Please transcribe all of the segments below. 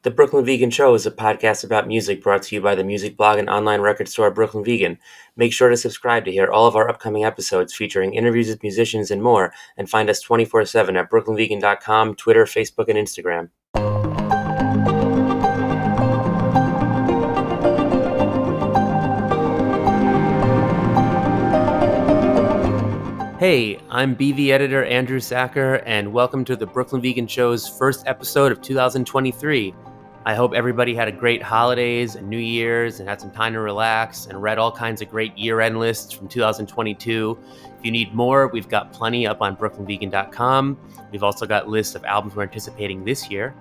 The Brooklyn Vegan Show is a podcast about music brought to you by the music blog and online record store Brooklyn Vegan. Make sure to subscribe to hear all of our upcoming episodes featuring interviews with musicians and more, and find us 24/7 at brooklynvegan.com, Twitter, Facebook, and Instagram. Hey, I'm BV editor Andrew Sacker, and welcome to the Brooklyn Vegan Show's first episode of 2023. I hope everybody had a great holidays and New Year's and had some time to relax and read all kinds of great year-end lists from 2022. If you need more, we've got plenty up on brooklynvegan.com. We've also got lists of albums we're anticipating this year.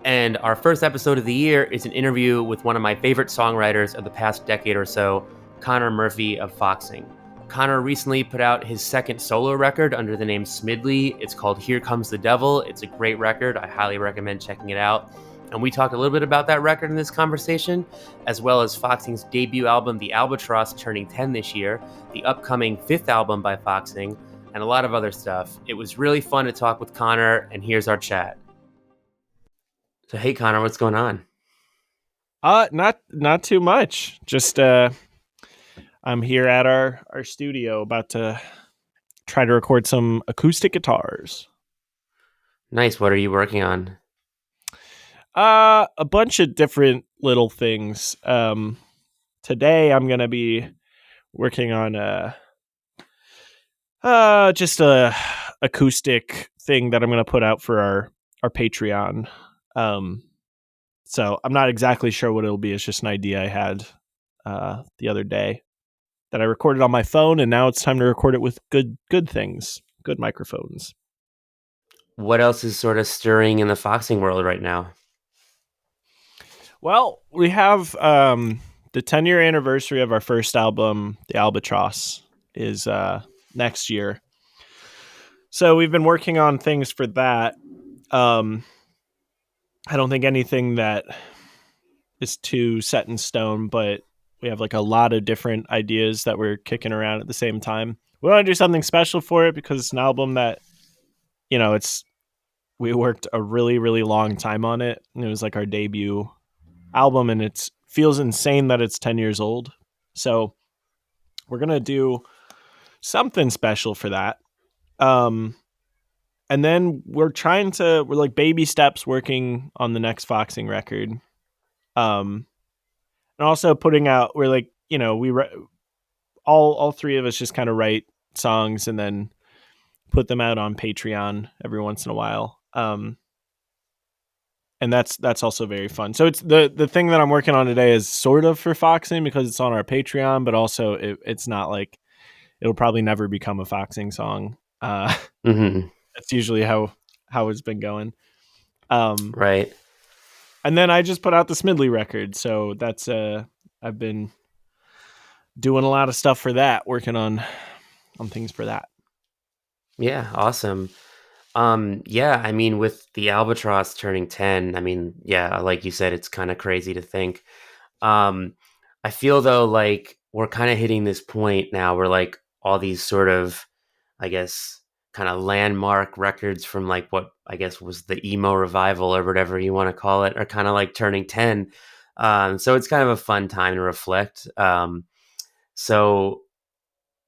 And our first episode of the year is an interview with one of my favorite songwriters of the past decade or so, Conor Murphy of Foxing. Conor recently put out his second solo record under the name Smidley. It's called Here Comes the Devil. It's a great record. I highly recommend checking it out. And we talk a little bit about that record in this conversation, as well as Foxing's debut album, The Albatross, turning 10 this year, the upcoming fifth album by Foxing, and a lot of other stuff. It was really fun to talk with Conor, and here's our chat. So, hey, Conor, what's going on? Not too much. Just I'm here at our studio about to try to record some acoustic guitars. Nice. What are you working on? A bunch of different little things. Today I'm gonna be working on just a acoustic thing that I'm gonna put out for our Patreon. So I'm not exactly sure what it'll be. It's just an idea I had the other day that I recorded on my phone, and now it's time to record it with good things, good microphones. What else is sort of stirring in the Foxing world right now? Well, we have the 10-year anniversary of our first album, The Albatross, is next year. So we've been working on things for that. I don't think anything that is too set in stone, but we have like a lot of different ideas that we're kicking around at the same time. We want to do something special for it because it's an album that, we worked a really, really long time on it. And it was like our debut album, and it feels insane that it's 10 years old. So we're going to do something special for that. And then we're like baby steps working on the next Foxing record. And also putting out, we're like, all three of us just kind of write songs and then put them out on Patreon every once in a while. And that's also very fun. So it's the thing that I'm working on today is sort of for Foxing because it's on our Patreon, but also it's not like it'll probably never become a Foxing song. That's usually how it's been going. Right. And then I just put out the Smidley record. So that's I've been doing a lot of stuff for that, working on things for that. Yeah, awesome. I mean, with the Albatross turning 10, I mean, yeah, like you said, it's kind of crazy to think. I feel though like we're kind of hitting this point now where like all these sort of, I guess, kind of landmark records from like what I guess was the emo revival or whatever you want to call it are kind of like turning 10. So it's kind of a fun time to reflect. So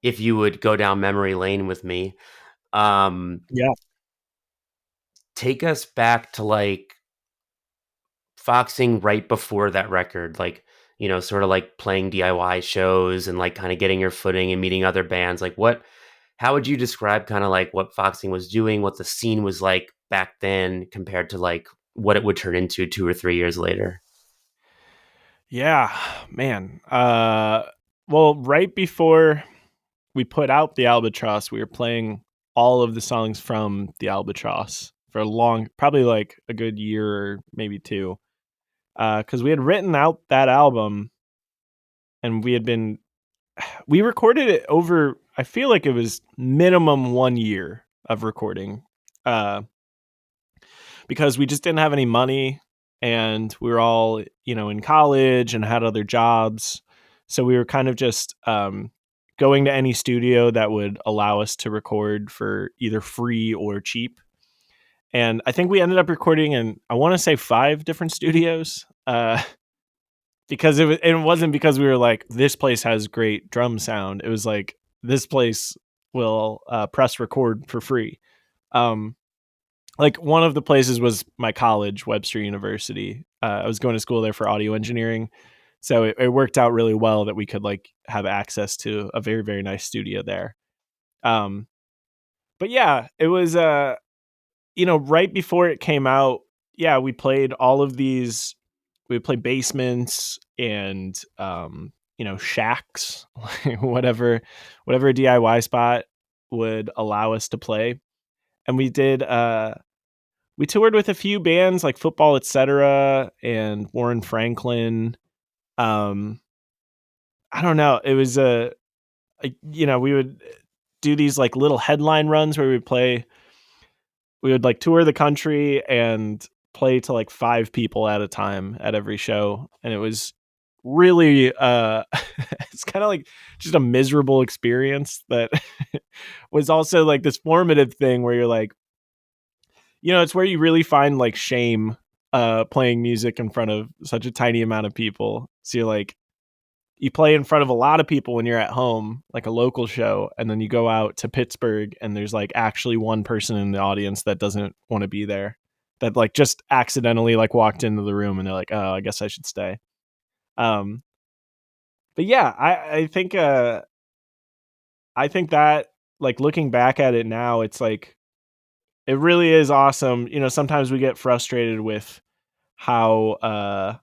if you would go down memory lane with me, Yeah. take us back to like Foxing right before that record, like, sort of like playing DIY shows and like kind of getting your footing and meeting other bands. Like how would you describe kind of like what Foxing was doing, what the scene was like back then compared to like what it would turn into 2 or 3 years later? Yeah, man. Well, right before we put out the Albatross, we were playing all of the songs from the Albatross for probably like a good year or maybe two. Because we had written out that album and we recorded it over, I feel like it was minimum 1 year of recording. Because we just didn't have any money and we were all, in college and had other jobs. So we were kind of just going to any studio that would allow us to record for either free or cheap. And I think we ended up recording in, I want to say 5 different studios. Because it wasn't because we were like, this place has great drum sound. It was like, this place will press record for free. Like one of the places was my college, Webster University. I was going to school there for audio engineering. So it worked out really well that we could like have access to a very, very nice studio there. But yeah, it was, right before it came out. Yeah, we played all of these. We would play basements and, shacks, whatever a DIY spot would allow us to play. And we toured with a few bands like Football Etc. and Warren Franklin. I don't know. It was we would do these like little headline runs where we would like tour the country and play to like 5 people at a time at every show. And it was really, it's kind of like just a miserable experience that was also like this formative thing where you're like, it's where you really find like shame playing music in front of such a tiny amount of people. So you're like, you play in front of a lot of people when you're at home, like a local show, and then you go out to Pittsburgh and there's like actually one person in the audience that doesn't want to be there, that like just accidentally like walked into the room and they're like, oh, I guess I should stay. But yeah, I think that like looking back at it now, it's like, it really is awesome. Sometimes we get frustrated with how,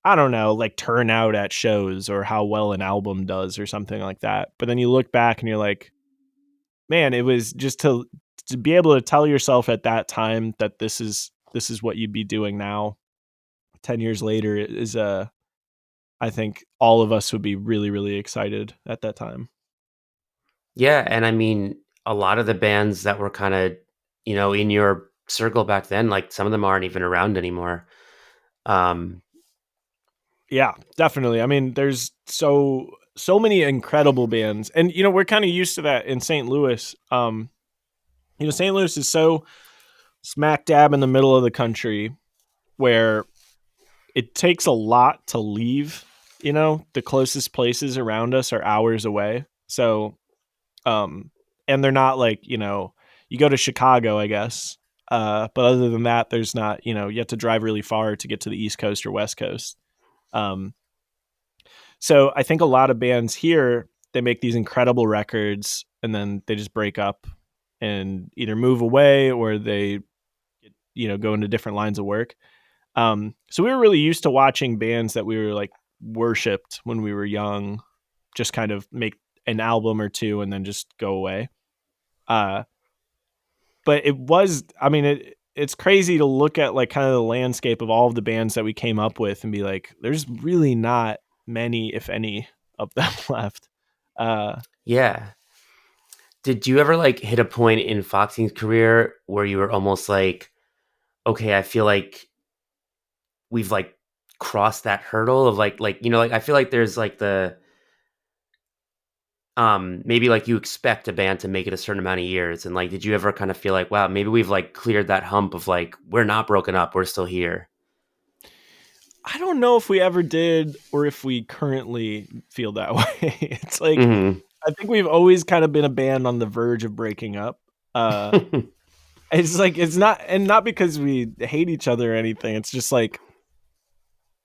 I don't know, like turn out at shows or how well an album does or something like that. But then you look back and you're like, man, it was just to be able to tell yourself at that time that this is what you'd be doing now 10 years later is I think all of us would be really, really excited at that time. Yeah, and I mean, a lot of the bands that were kind of, in your circle back then, like some of them aren't even around anymore. Yeah, definitely. I mean, there's so many incredible bands, and we're kind of used to that in St. Louis. St. Louis is so smack dab in the middle of the country where it takes a lot to leave. The closest places around us are hours away. So, and they're not like, you go to Chicago, I guess. But other than that, there's not, you have to drive really far to get to the East Coast or West Coast. So I think a lot of bands here, they make these incredible records and then they just break up and either move away or they, go into different lines of work. So we were really used to watching bands that we were like worshipped when we were young, just kind of make an album or two and then just go away. But it was, I mean, it's crazy to look at like kind of the landscape of all of the bands that we came up with and be like, there's really not many, if any, of them left. Yeah. Did you ever like hit a point in Foxy's career where you were almost like, okay, I feel like we've like crossed that hurdle of like I feel like there's like the maybe like you expect a band to make it a certain amount of years, and like did you ever kind of feel like, wow, maybe we've like cleared that hump of like we're not broken up, we're still here? I don't know if we ever did or if we currently feel that way. It's like, Mm-hmm. I think we've always kind of been a band on the verge of breaking up. It's like, it's not, and not because we hate each other or anything. It's just like,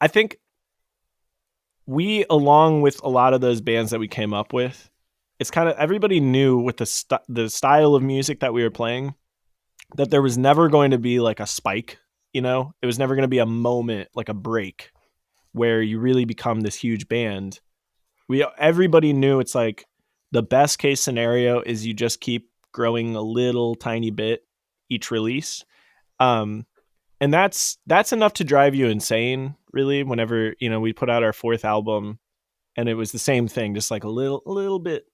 I think we, along with a lot of those bands that we came up with, it's kind of, everybody knew with the style of music that we were playing that there was never going to be like a spike, it was never going to be a moment, like a break where you really become this huge band. Everybody knew it's like the best case scenario is you just keep growing a little tiny bit each release. And that's enough to drive you insane, really, whenever, we put out our 4th album and it was the same thing, just like a little bit,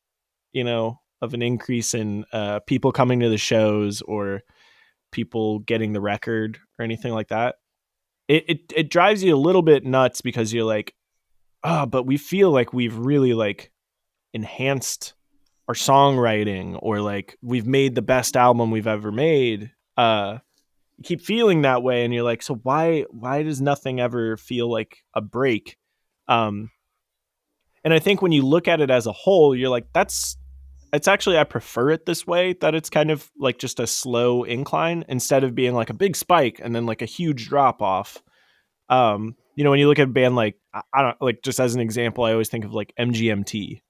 of an increase in people coming to the shows or people getting the record or anything like that. It drives you a little bit nuts because you're like, oh, but we feel like we've really like enhanced our songwriting or like we've made the best album we've ever made. You keep feeling that way, and you're like, so why does nothing ever feel like a break? Um, and I think when you look at it as a whole, you're like, it's actually, I prefer it this way, that it's kind of like just a slow incline instead of being like a big spike and then like a huge drop off. When you look at a band like, I don't like, just as an example, I always think of like MGMT,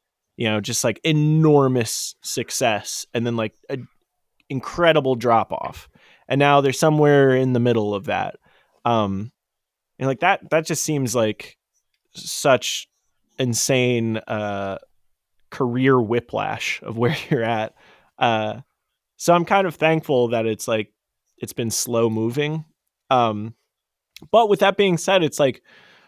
just like enormous success and then like an incredible drop off. And now they're somewhere in the middle of that. And like that just seems like such insane, career whiplash of where you're at. So I'm kind of thankful that it's been slow moving. But with that being said, it's like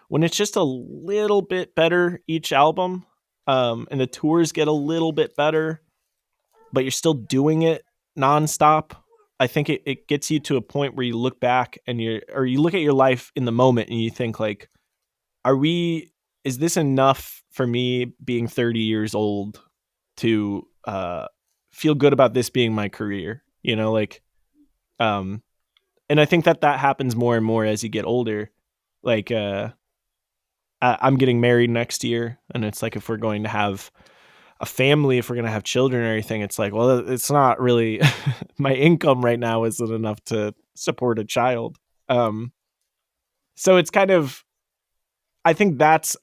when it's just a little bit better each album, and the tours get a little bit better, but you're still doing it nonstop. I think it gets you to a point where you look back and you look at your life in the moment and you think like, is this enough for me being 30 years old to feel good about this being my career? And I think that happens more and more as you get older. Like, I'm getting married next year, and it's like, if we're going to have a family, if we're going to have children or anything, it's like, well, it's not really my income right now isn't enough to support a child. So it's kind of, I think that's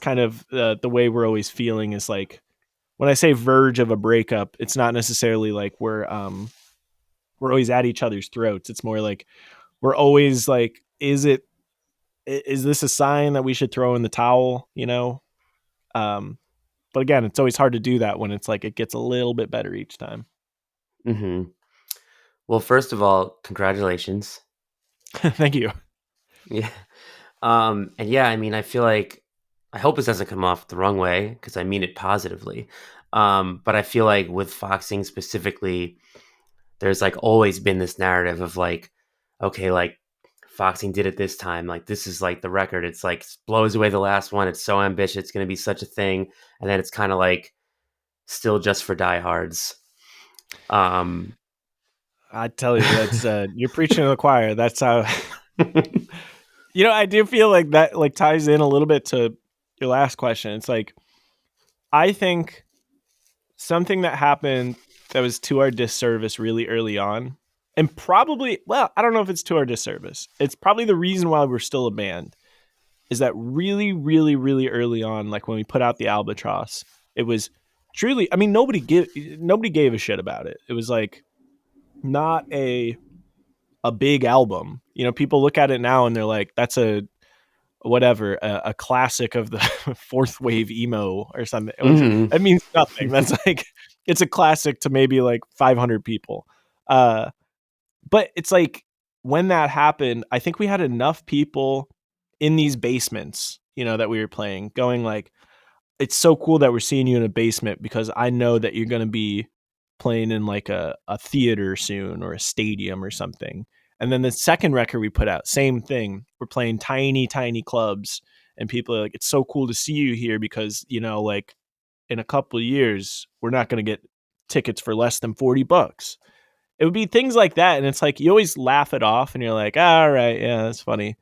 kind of the way we're always feeling, is like, when I say verge of a breakup, it's not necessarily like we're always at each other's throats. It's more like we're always like, is this a sign that we should throw in the towel? But again, it's always hard to do that when it's like it gets a little bit better each time. Mm-hmm. Well, first of all, congratulations. Thank you. Yeah. And yeah, I mean, I feel like, I hope this doesn't come off the wrong way, because I mean it positively. But I feel like with Foxing specifically, there's like always been this narrative of like, okay, like Foxing did it this time. Like, this is like the record. It's like blows away the last one. It's so ambitious. It's going to be such a thing. And then it's kind of like still just for diehards. I tell you, that's you're preaching to the choir. That's how. I do feel like that like ties in a little bit to your last question. It's like, I think something that happened that was to our disservice really early on, and probably, well, I don't know if it's to our disservice. It's probably the reason why we're still a band, is that really, really, really early on, like when we put out the Albatross, it was truly, I mean, nobody gave a shit about it. It was like not a big album. People look at it now and they're like, that's a classic of the fourth wave emo or something. Mm-hmm. That means nothing. That's like, it's a classic to maybe like 500 people. But it's like, when that happened, I think we had enough people in these basements, that we were playing, going like, it's so cool that we're seeing you in a basement, because I know that you're going to be playing in like a theater soon, or a stadium or something. And then the second record we put out, same thing. We're playing tiny, tiny clubs, and people are like, it's so cool to see you here, because, like in a couple of years, we're not going to get tickets for less than $40. It would be things like that. And it's like, you always laugh it off and you're like, all right, yeah, that's funny.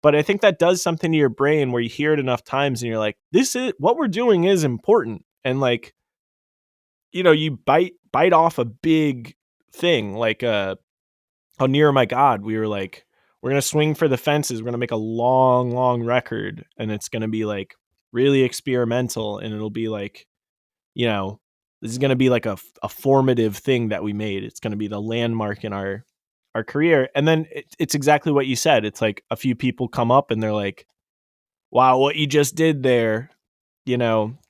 But I think that does something to your brain where you hear it enough times and you're like, this is what we're doing is important. And like, you bite off a big thing, like how Near My God, we were like, we're going to swing for the fences. We're going to make a long, long record, and it's going to be like really experimental. And it'll be like, this is going to be like a formative thing that we made. It's going to be the landmark in our career. And then it's exactly what you said. It's like a few people come up and they're like, wow, what you just did there,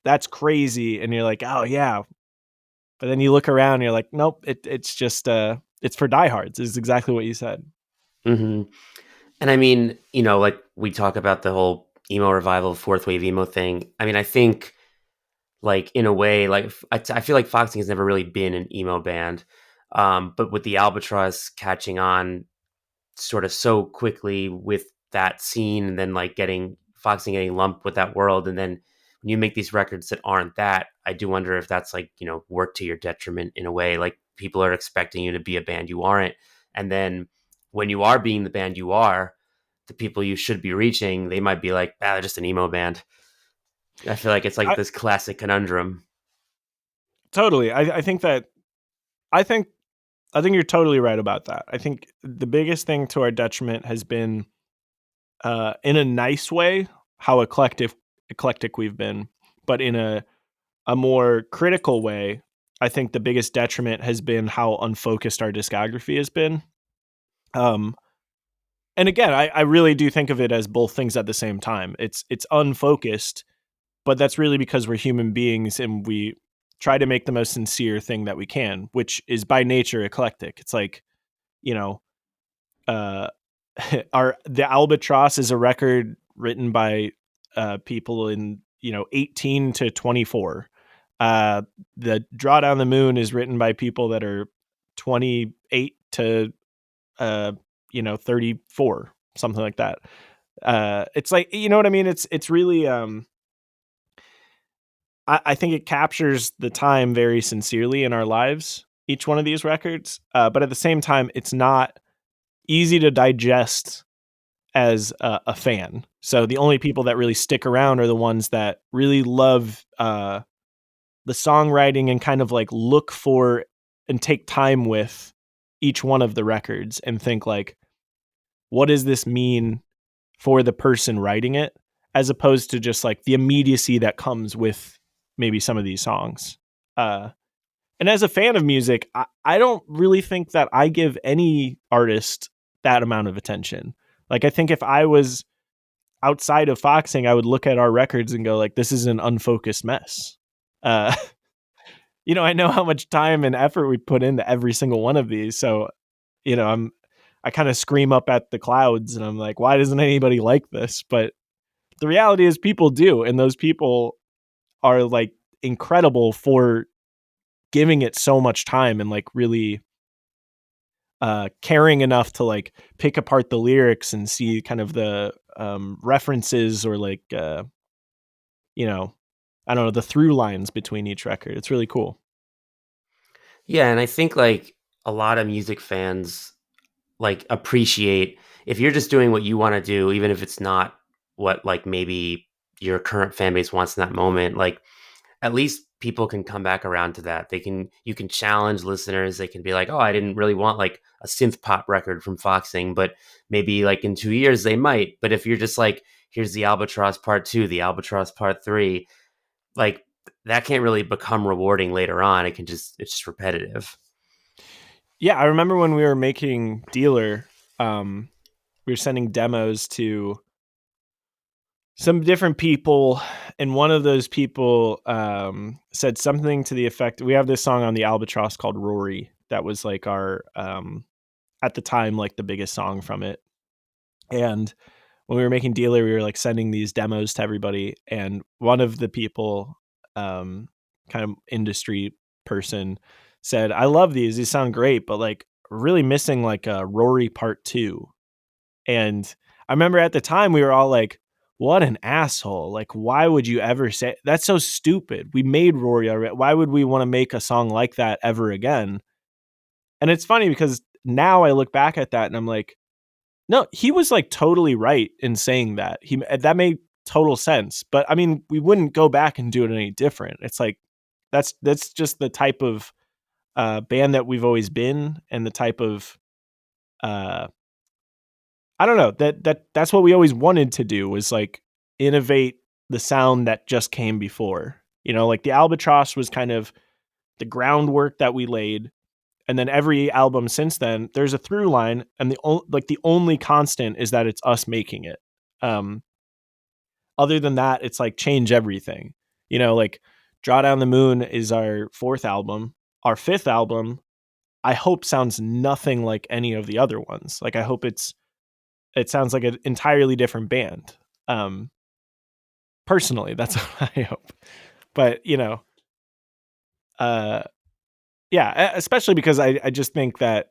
that's crazy. And you're like, oh yeah. But then you look around and you're like, nope, it's just, it's for diehards. It's exactly what you said. Mm-hmm. And I mean, like we talk about the whole emo revival, fourth wave emo thing. I mean, I think like in a way, like I feel like Foxing has never really been an emo band. But with the Albatross catching on sort of so quickly with that scene, and then like Foxing getting lumped with that world, and then when you make these records that aren't that, I do wonder if that's like, worked to your detriment in a way. Like, people are expecting you to be a band you aren't, And then when you are being the band you are, the people you should be reaching, they might be like, they're just an emo band. I feel like it's like I, this classic conundrum. totally. I think I think you're totally right about that. I think the biggest thing to our detriment has been, in a nice way, how eclectic we've been, but in a more critical way, I think the biggest detriment has been how unfocused our discography has been. And again, I really do think of it as both things at the same time. It's unfocused, but that's really because we're human beings and we try to make the most sincere thing that we can, which is by nature eclectic. It's like, you know, uh, the Albatross is a record written by people in 18 to 24. The Draw Down the Moon is written by people that are 28 to 34, something like that. It's like, you know what I mean? It's really I think it captures the time very sincerely in our lives, each one of these records. But at the same time, it's not easy to digest as a fan. So the only people that really stick around are the ones that really love the songwriting and kind of like look for and take time with each one of the records and think like, what does this mean for the person writing it, as opposed to just like the immediacy that comes with maybe some of these songs. And as a fan of music, I don't really think that I give any artist that amount of attention. Like, I think if I was outside of Foxing, I would look at our records and go like, this is an unfocused mess. Uh, I know how much time and effort we put into every single one of these. So, I kind of scream up at the clouds and I'm like, why doesn't anybody like this? But the reality is people do. And those people are like incredible for giving it so much time and like really caring enough to like pick apart the lyrics and see kind of the references or like, I don't know, the through lines between each record. It's really cool. Yeah, and I think like a lot of music fans like appreciate if you're just doing what you want to do, even if it's not what like maybe your current fan base wants in that moment, like at least people can come back around to that. You can challenge listeners. They can be like, oh, I didn't really want like a synth pop record from Foxing, but maybe like in 2 years they might. But if you're just like, here's the Albatross Part 2, the Albatross Part 3, like that can't really become rewarding later on. It's just repetitive. Yeah, I remember when we were making Dealer, we were sending demos to some different people, and one of those people said something to the effect, we have this song on the Albatross called Rory that was like our at the time like the biggest song from it. And when we were making Dealer, we were like sending these demos to everybody, and one of the people, kind of industry person, said, I love these sound great, but like really missing like a Rory Part 2. And I remember at the time we were all like, what an asshole. Like, why would you ever say that's so stupid? We made Rory already. Why would we want to make a song like that ever again? And it's funny because now I look back at that and I'm like, no, he was like totally right in saying that. That made total sense. But I mean, we wouldn't go back and do it any different. It's like that's just the type of band that we've always been, and the type of I don't know, that's what we always wanted to do, was like innovate the sound that just came before. Like the Albatross was kind of the groundwork that we laid, and then every album since then there's a through line, and the only constant is that it's us making it. Other than that, it's like change everything. Like Draw Down the Moon is our fourth album. Our fifth album, I hope, sounds nothing like any of the other ones. Like I hope it sounds like an entirely different band. Personally, that's what I hope. But yeah, especially because I just think that,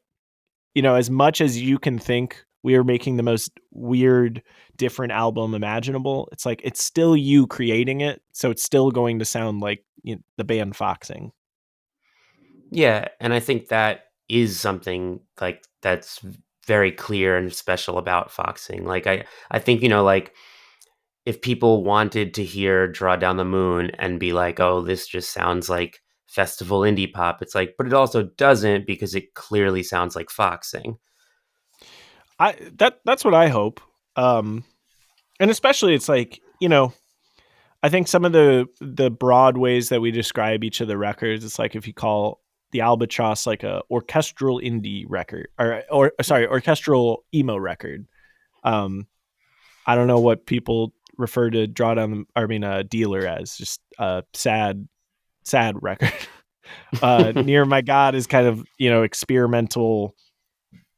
as much as you can think we are making the most weird, different album imaginable, it's like it's still you creating it, so it's still going to sound like the band Foxing. Yeah, and I think that is something like that's very clear and special about foxing. Like I think, like if people wanted to hear Draw Down the Moon and be like, oh, this just sounds like festival indie pop, it's like, but it also doesn't, because it clearly sounds like foxing. That's what I hope. And especially it's like, I think some of the broad ways that we describe each of the records, it's like if you call the Albatross like a orchestral indie record, or sorry, orchestral emo record. I don't know what people refer to Dealer as, just a sad record. Near My God is kind of, experimental,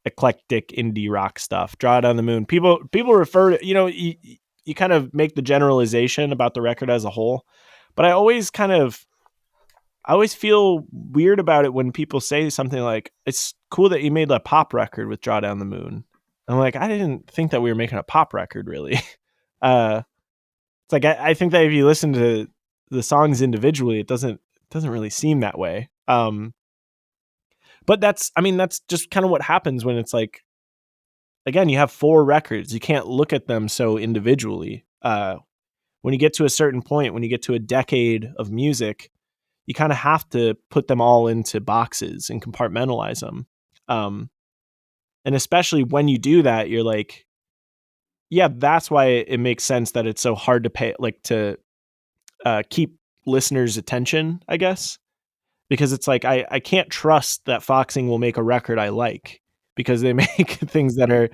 eclectic indie rock stuff. Draw Down the Moon. People refer to, you kind of make the generalization about the record as a whole, but I always feel weird about it when people say something like, it's cool that you made a pop record with Draw Down the Moon. I'm like, I didn't think that we were making a pop record, really. It's like, I think that if you listen to the songs individually, it doesn't really seem that way. But that's just kind of what happens when it's like, again, you have 4 records. You can't look at them so individually. When you get to a certain point, when you get to a decade of music, you kind of have to put them all into boxes and compartmentalize them. And especially when you do that, you're like, yeah, that's why it makes sense that it's so hard to keep listeners' attention, I guess. Because it's like, I can't trust that Foxing will make a record I like, because they make things that are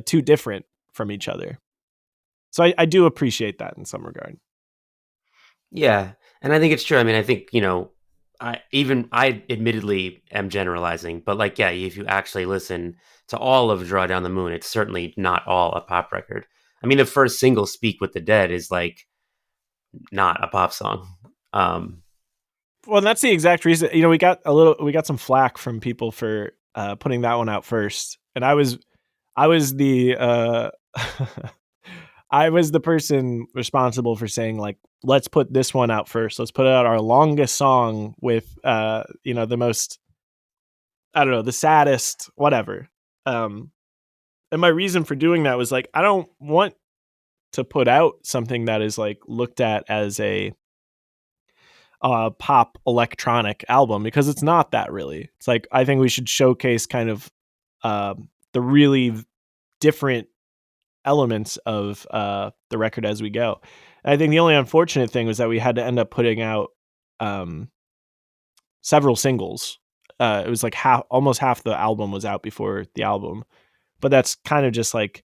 too different from each other. So I do appreciate that in some regard. Yeah, and I think it's true. I mean, I think, I admittedly am generalizing, but like, yeah, if you actually listen to all of Draw Down the Moon, it's certainly not all a pop record. I mean, the first single, Speak with the Dead, is like not a pop song. Well, that's the exact reason. We got some flack from people for putting that one out first, and I was the I was the person responsible for saying, like, let's put this one out first. Let's put out our longest song with the most, I don't know, the saddest, whatever. And my reason for doing that was like, I don't want to put out something that is like looked at as a pop electronic album, because it's not that really. It's like, I think we should showcase kind of the really different elements of the record as we go. And I think the only unfortunate thing was that we had to end up putting out several singles. It was like almost half the album was out before the album, but that's kind of just like,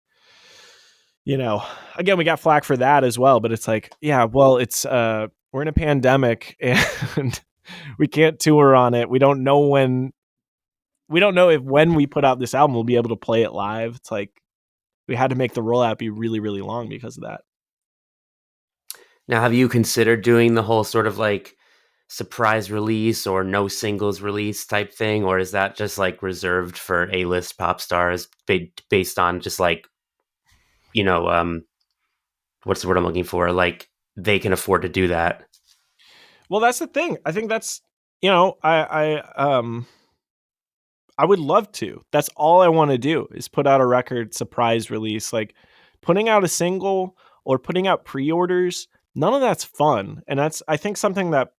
again, we got flack for that as well, but it's like, yeah, well, it's we're in a pandemic and we can't tour on it. We don't know if when we put out this album we'll be able to play it live. It's like, we had to make the rollout be really, really long because of that. Now, have you considered doing the whole sort of like surprise release or no singles release type thing, or is that just like reserved for A-list pop stars based on just like, what's the word I'm looking for? Like, they can afford to do that. Well, that's the thing. I think that's, I would love to. That's all I want to do, is put out a record surprise release. Like, putting out a single or putting out pre-orders, none of that's fun. And that's, I think, something that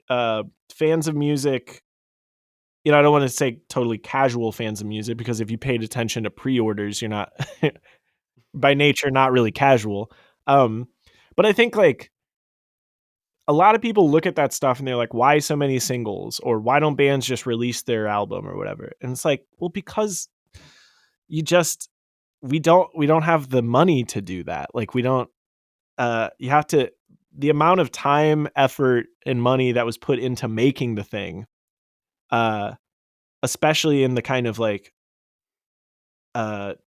fans of music, I don't want to say totally casual fans of music, because if you paid attention to pre-orders, you're not by nature not really casual. But I think like a lot of people look at that stuff and they're like, why so many singles, or why don't bands just release their album or whatever? And it's like, well, because we don't have the money to do that. Like, we don't, you have to, the amount of time, effort, and money that was put into making the thing, especially in the kind of like,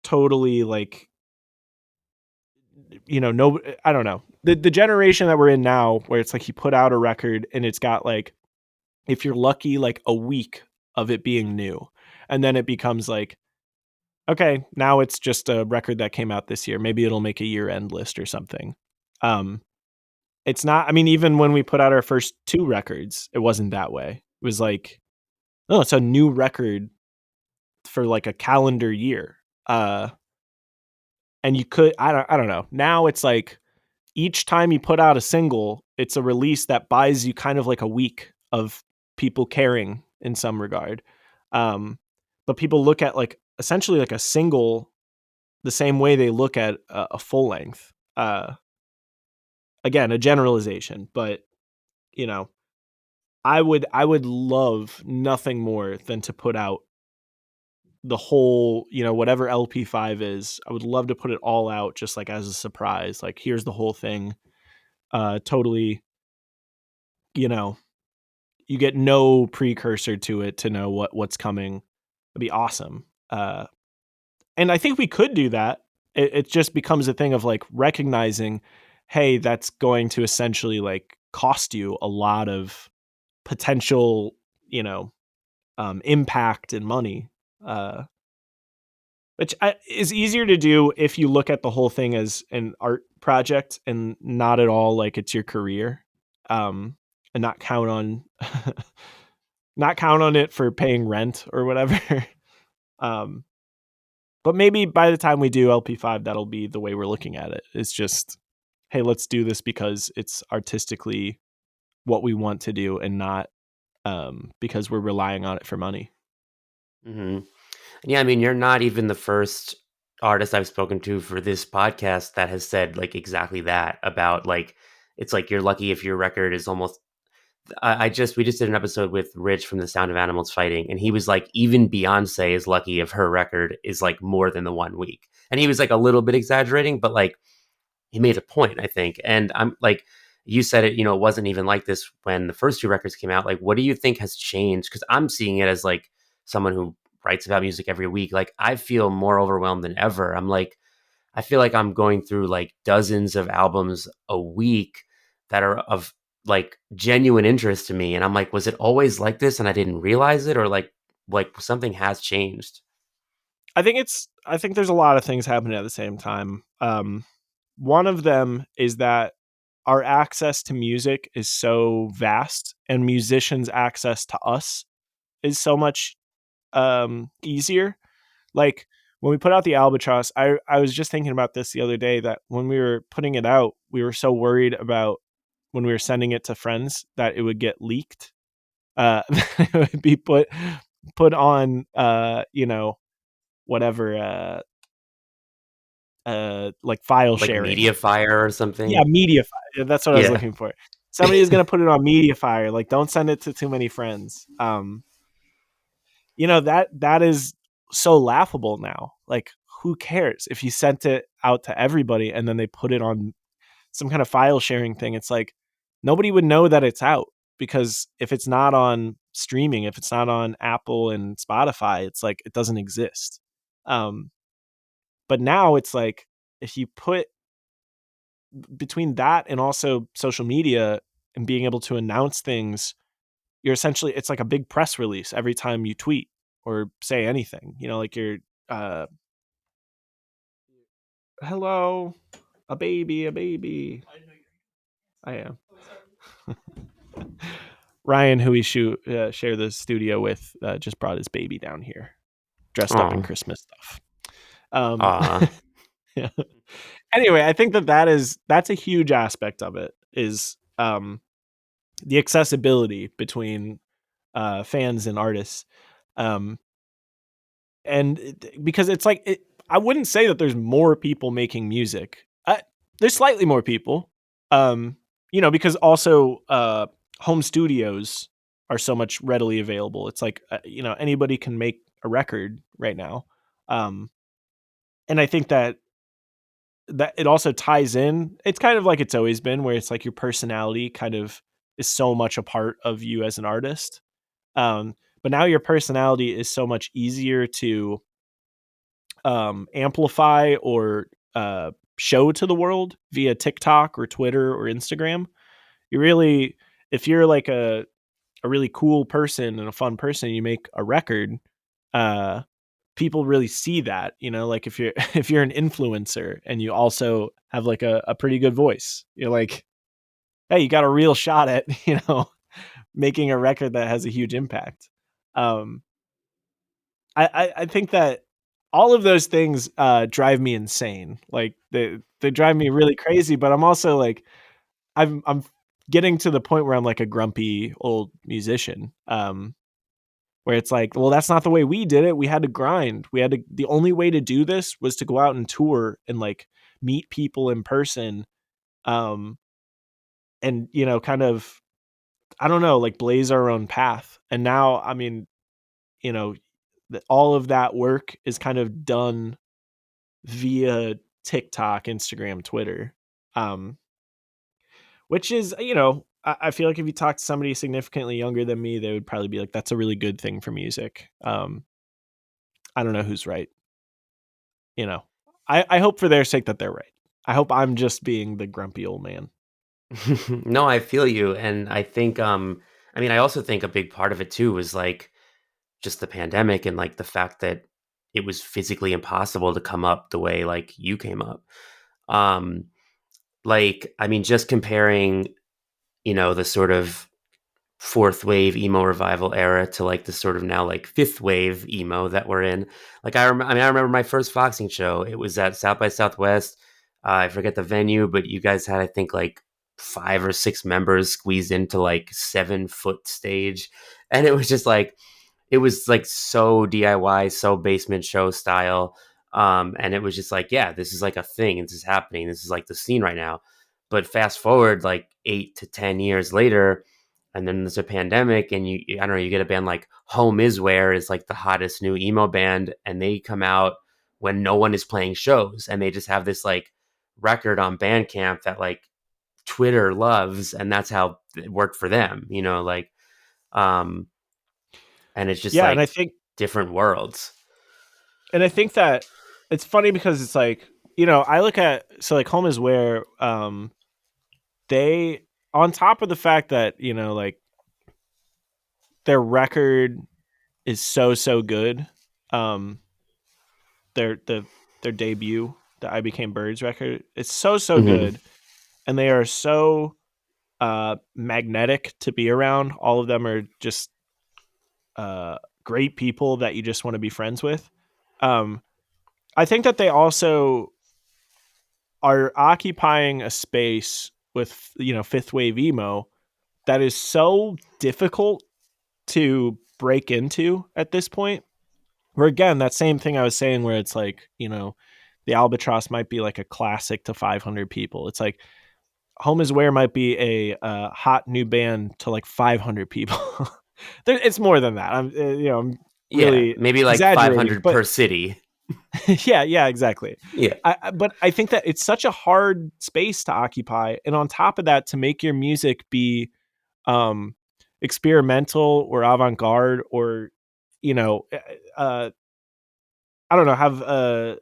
totally like, no, I don't know. The generation that we're in now, where it's like you put out a record and it's got like, if you're lucky, like a week of it being new. And then it becomes like, okay, now it's just a record that came out this year. Maybe it'll make a year-end list or something. It's not, I mean, even when we put out our first 2 records, it wasn't that way. It was like, No, it's a new record for like a calendar year. And you could, I don't know. Now it's like each time you put out a single, it's a release that buys you kind of like a week of people caring in some regard. But people look at like essentially like a single the same way they look at a full length. Again, a generalization, but you know, I would love nothing more than to put out the whole, whatever LP5 is. I would love to put it all out just like as a surprise. Like here's the whole thing. Totally, you know, you get no precursor to it to know what's coming. It'd be awesome. And I think we could do that. It just becomes a thing of like recognizing, hey, that's going to essentially like cost you a lot of potential, impact and money, which is easier to do if you look at the whole thing as an art project and not at all like it's your career, and not count on not count on it for paying rent or whatever. But maybe by the time we do LP5, that'll be the way we're looking at it. It's just, hey, let's do this because it's artistically what we want to do and not because we're relying on it for money. Mm-hmm. Yeah, I mean, you're not even the first artist I've spoken to for this podcast that has said like exactly that about like, it's like you're lucky if your record is almost. We just did an episode with Rich from The Sound of Animals Fighting, and he was like, even Beyonce is lucky if her record is like more than the 1 week. And he was like a little bit exaggerating, but like he made a point, I think. And I'm like, you said it, it wasn't even like this when the first two records came out. Like, what do you think has changed? Because I'm seeing it as like someone who writes about music every week. Like, I feel more overwhelmed than ever. I'm like, I feel like I'm going through like dozens of albums a week that are of like genuine interest to me. And I'm like, was it always like this and I didn't realize it? Or like something has changed? I think there's a lot of things happening at the same time. One of them is that our access to music is so vast and musicians' access to us is so much easier. Like when we put out the Albatross, I was just thinking about this the other day, that when we were putting it out, we were so worried about when we were sending it to friends that it would get leaked. It would be put on, whatever, like file Like sharing. Mediafire or something? Yeah, Mediafire. That's what I was looking for. Somebody is going to put it on Mediafire. Like, don't send it to too many friends. That is so laughable now. Like, who cares if you sent it out to everybody and then they put it on some kind of file sharing thing? It's like nobody would know that it's out, because if it's not on streaming, if it's not on Apple and Spotify, it's like it doesn't exist. But now it's like if you put between that and also social media and being able to announce things, you're essentially, it's like a big press release every time you tweet or say anything, like you're hello, a baby. I am. Ryan, who we share the studio with, just brought his baby down here dressed up in Christmas stuff. Yeah. Anyway, I think that's a huge aspect of it, is the accessibility between fans and artists. Because it's like, I wouldn't say that there's more people making music. There's slightly more people, because also home studios are so much readily available. It's like, anybody can make a record right now. And I think that it also ties in. It's kind of like it's always been, where it's like your personality kind of is so much a part of you as an artist. But now your personality is so much easier to amplify or show to the world via TikTok or Twitter or Instagram. If you're like a really cool person and a fun person, you make a record, people really see that, like if you're if you're an influencer and you also have like a pretty good voice, you're like, hey, you got a real shot at making a record that has a huge impact. Um, I think that all of those things drive me insane. Like they drive me really crazy. But I'm also like I'm getting to the point where I'm like a grumpy old musician. Where it's like, well, that's not the way we did it. We had to grind. The only way to do this was to go out and tour and like meet people in person. Um, and kind of, I don't know, like blaze our own path. And now, I mean, you know, all of that work is kind of done via TikTok, Instagram, Twitter. Um, which is, I feel like if you talk to somebody significantly younger than me, they would probably be like, that's a really good thing for music. I don't know who's right. I hope for their sake that they're right. I hope I'm just being the grumpy old man. No, I feel you. And I think, I mean, I also think a big part of it too was like just the pandemic and like the fact that it was physically impossible to come up the way like you came up. Um, like, I mean, just comparing, the sort of fourth wave emo revival era to like the sort of now like fifth wave emo that we're in. Like I remember my first Foxing show. It was at South by Southwest. I forget the venue, but you guys had I think like 5 or 6 members squeezed into like 7 foot stage, and it was just like it was like so DIY, so basement show style. And it was just like, yeah, this is like a thing. This is happening. This is like the scene right now. But fast forward like 8 to 10 years later, and then there's a pandemic, and I don't know, you get a band like Home Is Where is like the hottest new emo band, and they come out when no one is playing shows, and they just have this like record on Bandcamp that like Twitter loves, and that's how it worked for them, like, um, and it's just Yeah, and like different worlds. I think that it's funny because it's like, I look at, so like Home Is Where, they, on top of the fact that, like their record is so good, their debut, the I Became Birds record, it's so Mm-hmm. good, and they are so magnetic to be around. All of them are just great people that you just want to be friends with. I think that they also are occupying a space with fifth wave emo that is so difficult to break into at this point. Where again, that same thing I was saying, where it's like, the Albatross might be like a classic to 500 people. It's like Home Is Where might be a hot new band to like 500 people. It's more than that. I'm Yeah, really maybe like exaggerating, 500 but per city. yeah, exactly. Yeah. But I think that it's such a hard space to occupy, and on top of that, to make your music be um, experimental or avant-garde, or uh, I don't know, have a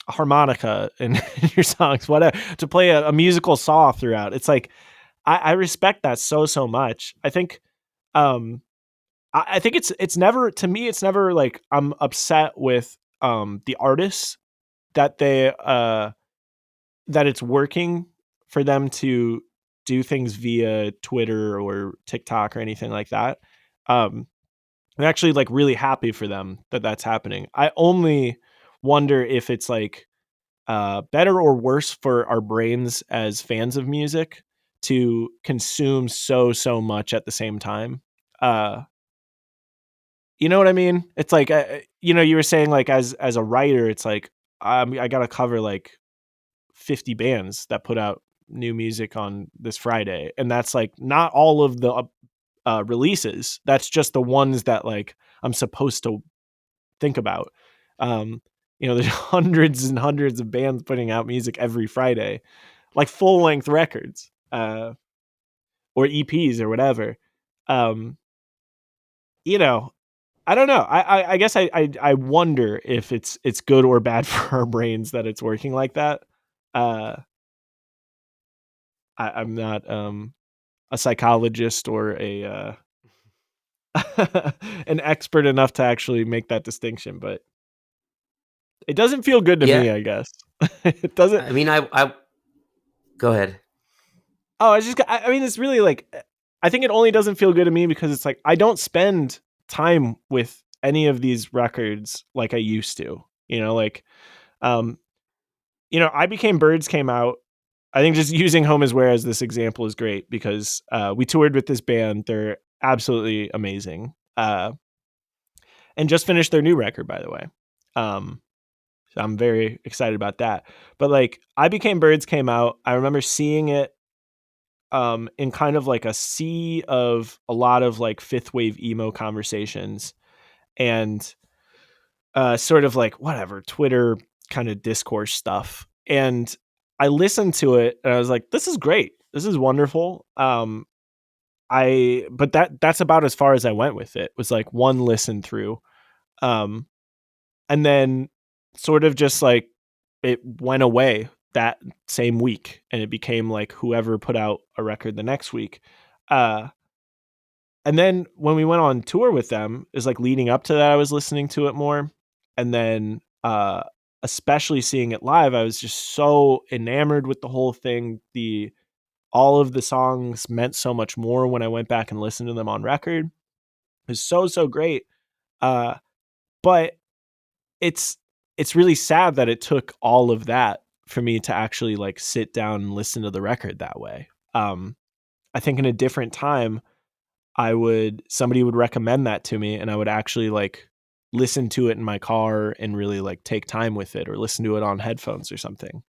harmonica in, in your songs, whatever, to play a musical saw throughout. It's like I respect that so much. I think um, I think it's never, to me, it's never like I'm upset with the artists that that it's working for them to do things via Twitter or TikTok or anything like that. I'm actually like really happy for them that that's happening. I only wonder if it's like better or worse for our brains as fans of music to consume so much at the same time. Uh, you know what I mean? It's like you were saying like as a writer, it's like I got to cover like 50 bands that put out new music on this Friday, and that's like not all of the releases. That's just the ones that like I'm supposed to think about. Um, there's hundreds and hundreds of bands putting out music every Friday, like full length records, or EPs or whatever. Um, you know, I don't know. I guess I wonder if it's good or bad for our brains that it's working like that. Uh, I'm not a psychologist or a an expert enough to actually make that distinction, but it doesn't feel good to me, Yeah. I guess. It doesn't. I mean, I go ahead. Oh, I mean, it's really like I think it only doesn't feel good to me because it's like I don't spend time with any of these records like I used to. Like um I Became Birds came out. I think just using Home Is Where as this example is great because we toured with this band. They're absolutely amazing. And just finished their new record, by the way. So I'm very excited about that. But like I Became Birds came out. I remember seeing it in kind of like a sea of a lot of like fifth wave emo conversations and sort of like whatever Twitter kind of discourse stuff. And I listened to it and I was like, this is great. This is wonderful. But that's about as far as I went with it. Was like one listen through. And then sort of just like it went away that same week and it became like whoever put out a record the next week. And then when we went on tour with them, is like leading up to that, I was listening to it more. And then especially seeing it live, I was just so enamored with the whole thing. All of the songs meant so much more when I went back and listened to them on record. It was so great. But it's really sad that it took all of that for me to actually like sit down and listen to the record that way. I think in a different time, somebody would recommend that to me and I would actually like listen to it in my car and really like take time with it or listen to it on headphones or something.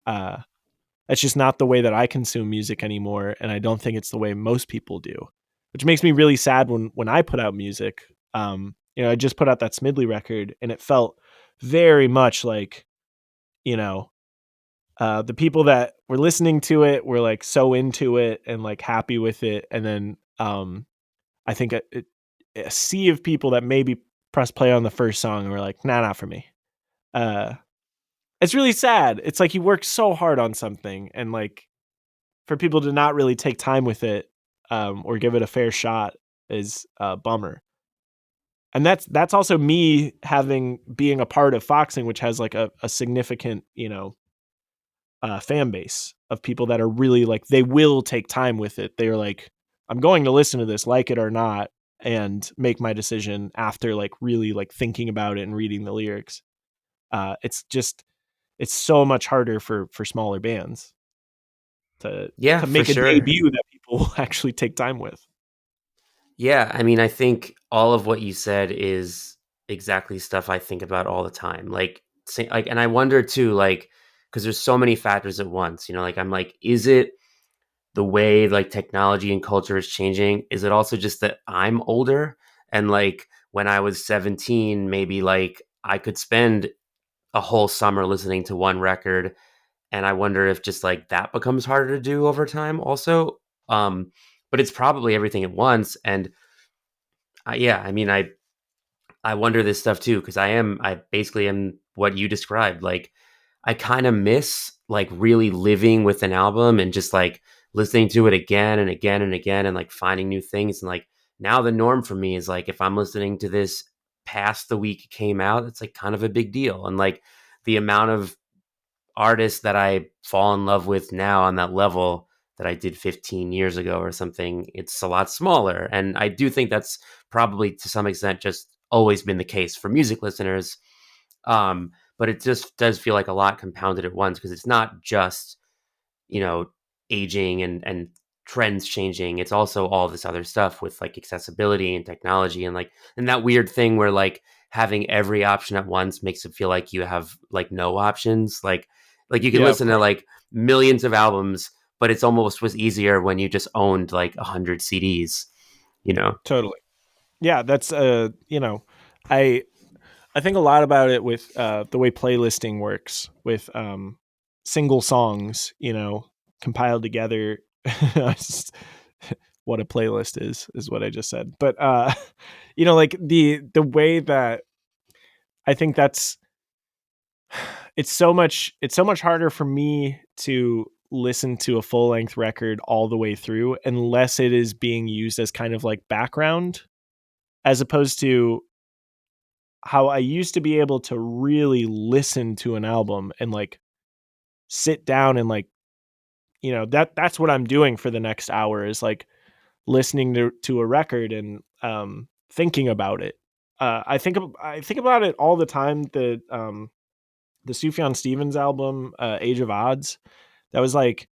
That's just not the way that I consume music anymore. And I don't think it's the way most people do, which makes me really sad when I put out music. I just put out that Smidley record and it felt very much like, the people that were listening to it were like so into it and like happy with it. And then I think a sea of people that maybe press play on the first song and were like, nah, not for me. It's really sad. It's like you work so hard on something and like for people to not really take time with it or give it a fair shot is a bummer. And that's also me being a part of Foxing, which has like a significant, fan base of people that are really like, they will take time with it. They're like, I'm going to listen to this, like it or not, and make my decision after like really like thinking about it and reading the lyrics. It's so much harder for smaller bands to Yeah, for make a sure. debut that people will actually take time with. Yeah, I mean, I think all of what you said is exactly stuff I think about all the time. And I wonder too, like, because there's so many factors at once. Like I'm like, is it the way like technology and culture is changing? Is it also just that I'm older and like when I was 17, maybe like I could spend a whole summer listening to one record, and I wonder if just like that becomes harder to do over time also. But it's probably everything at once, and yeah, I mean, I wonder this stuff too because I basically am what you described. Like, I kind of miss like really living with an album and just like listening to it again and again and again and like finding new things. And like now the norm for me is like if I'm listening to this past the week it came out, it's like kind of a big deal. And like the amount of artists that I fall in love with now on that level that I did 15 years ago or something, it's a lot smaller. And I do think that's probably to some extent just always been the case for music listeners. But it just does feel like a lot compounded at once because it's not just, you know, aging and trends changing. It's also all this other stuff with like accessibility and technology and like, and that weird thing where like having every option at once makes it feel like you have like no options. Like you can Yeah, of listen to course. like millions of albums, but it's almost was easier when you just owned like 100 CDs, you know? Totally. Yeah, that's I I think a lot about it with the way playlisting works with single songs, compiled together. What a playlist is what I just said. But like the way that I think it's so much harder for me to listen to a full length record all the way through unless it is being used as kind of like background, as opposed to how I used to be able to really listen to an album and like sit down and like, that's what I'm doing for the next hour is like listening to a record and thinking about it. I think about it all the time. The Sufjan Stevens album, Age of Odds, that was like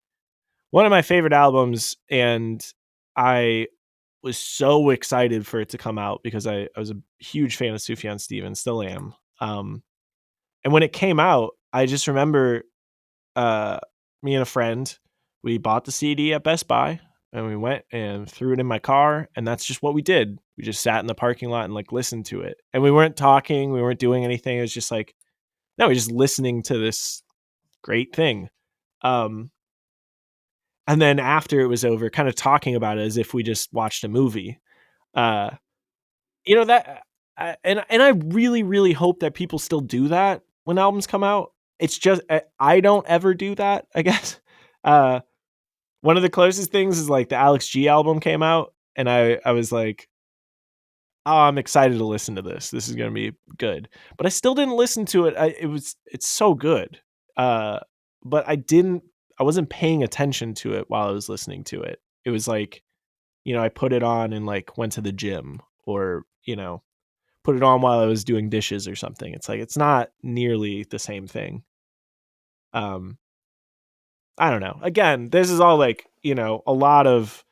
one of my favorite albums, and I was so excited for it to come out because I was a huge fan of Sufjan Stevens, still am. And when it came out, I just remember me and a friend, we bought the CD at Best Buy and we went and threw it in my car, and that's just what we did. We just sat in the parking lot and like listened to it. And we weren't talking, we weren't doing anything. It was just like, no, we're just listening to this great thing. And then after it was over, kind of talking about it as if we just watched a movie. Uh, that and I really, really hope that people still do that when albums come out. It's just I don't ever do that, I guess. One of the closest things is like the Alex G album came out, and I was like, oh, I'm excited to listen to this. This is gonna be good. But I still didn't listen to it. It's so good. But I wasn't paying attention to it while I was listening to it. It was like, I put it on and like went to the gym, or, put it on while I was doing dishes or something. It's like, it's not nearly the same thing. I don't know. Again, this is all like, a lot of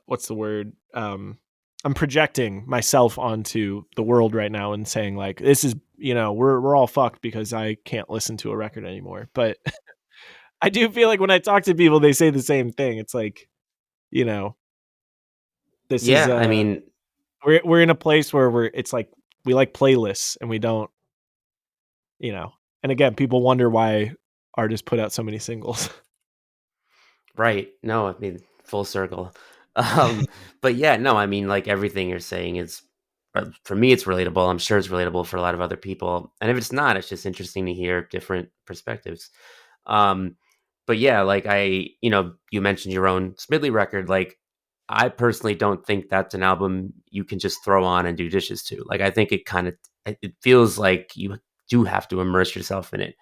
what's the word? I'm projecting myself onto the world right now and saying like, this is, we're all fucked because I can't listen to a record anymore. But I do feel like when I talk to people, they say the same thing. It's like, this is I mean, we're in a place where it's like we like playlists and we don't, and again, people wonder why artists put out so many singles. right. No, I mean, full circle. But yeah, no, I mean, like everything you're saying is, for me, it's relatable. I'm sure it's relatable for a lot of other people. And if it's not, it's just interesting to hear different perspectives. But yeah, like you mentioned your own Smidley record. Like, I personally don't think that's an album you can just throw on and do dishes to. Like, I think it feels like you do have to immerse yourself in it.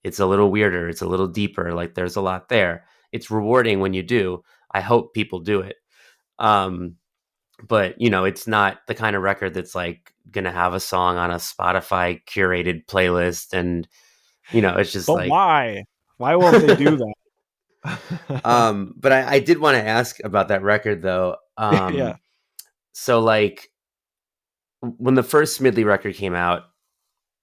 It's a little weirder. It's a little deeper. Like, there's a lot there. It's rewarding when you do. I hope people do it. But it's not the kind of record that's like gonna have a song on a Spotify curated playlist, and it's just but like, why won't they do that? But I did want to ask about that record though. Yeah. So like when the first Smidley record came out,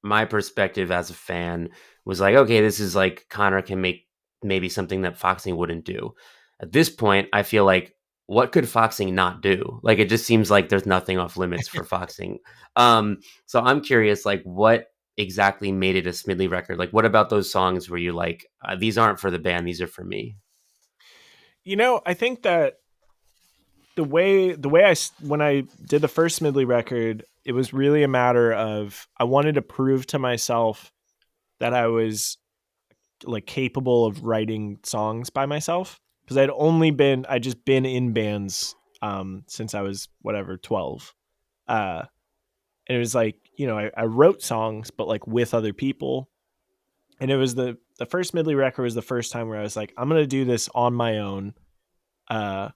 my perspective as a fan was like, okay, this is like Conor can make maybe something that Foxing wouldn't do. At this point, I feel like, what could Foxing not do? Like, it just seems like there's nothing off limits for Foxing. So I'm curious, like, what exactly made it a Smidley record? Like, what about those songs where you like, these aren't for the band, these are for me? I think that when I did the first Smidley record, it was really a matter of, I wanted to prove to myself that I was like capable of writing songs by myself, because I'd just been in bands since I was 12. And it was like, I wrote songs, but like with other people. And it was the first Smidley record was the first time where I was like, I'm going to do this on my own. And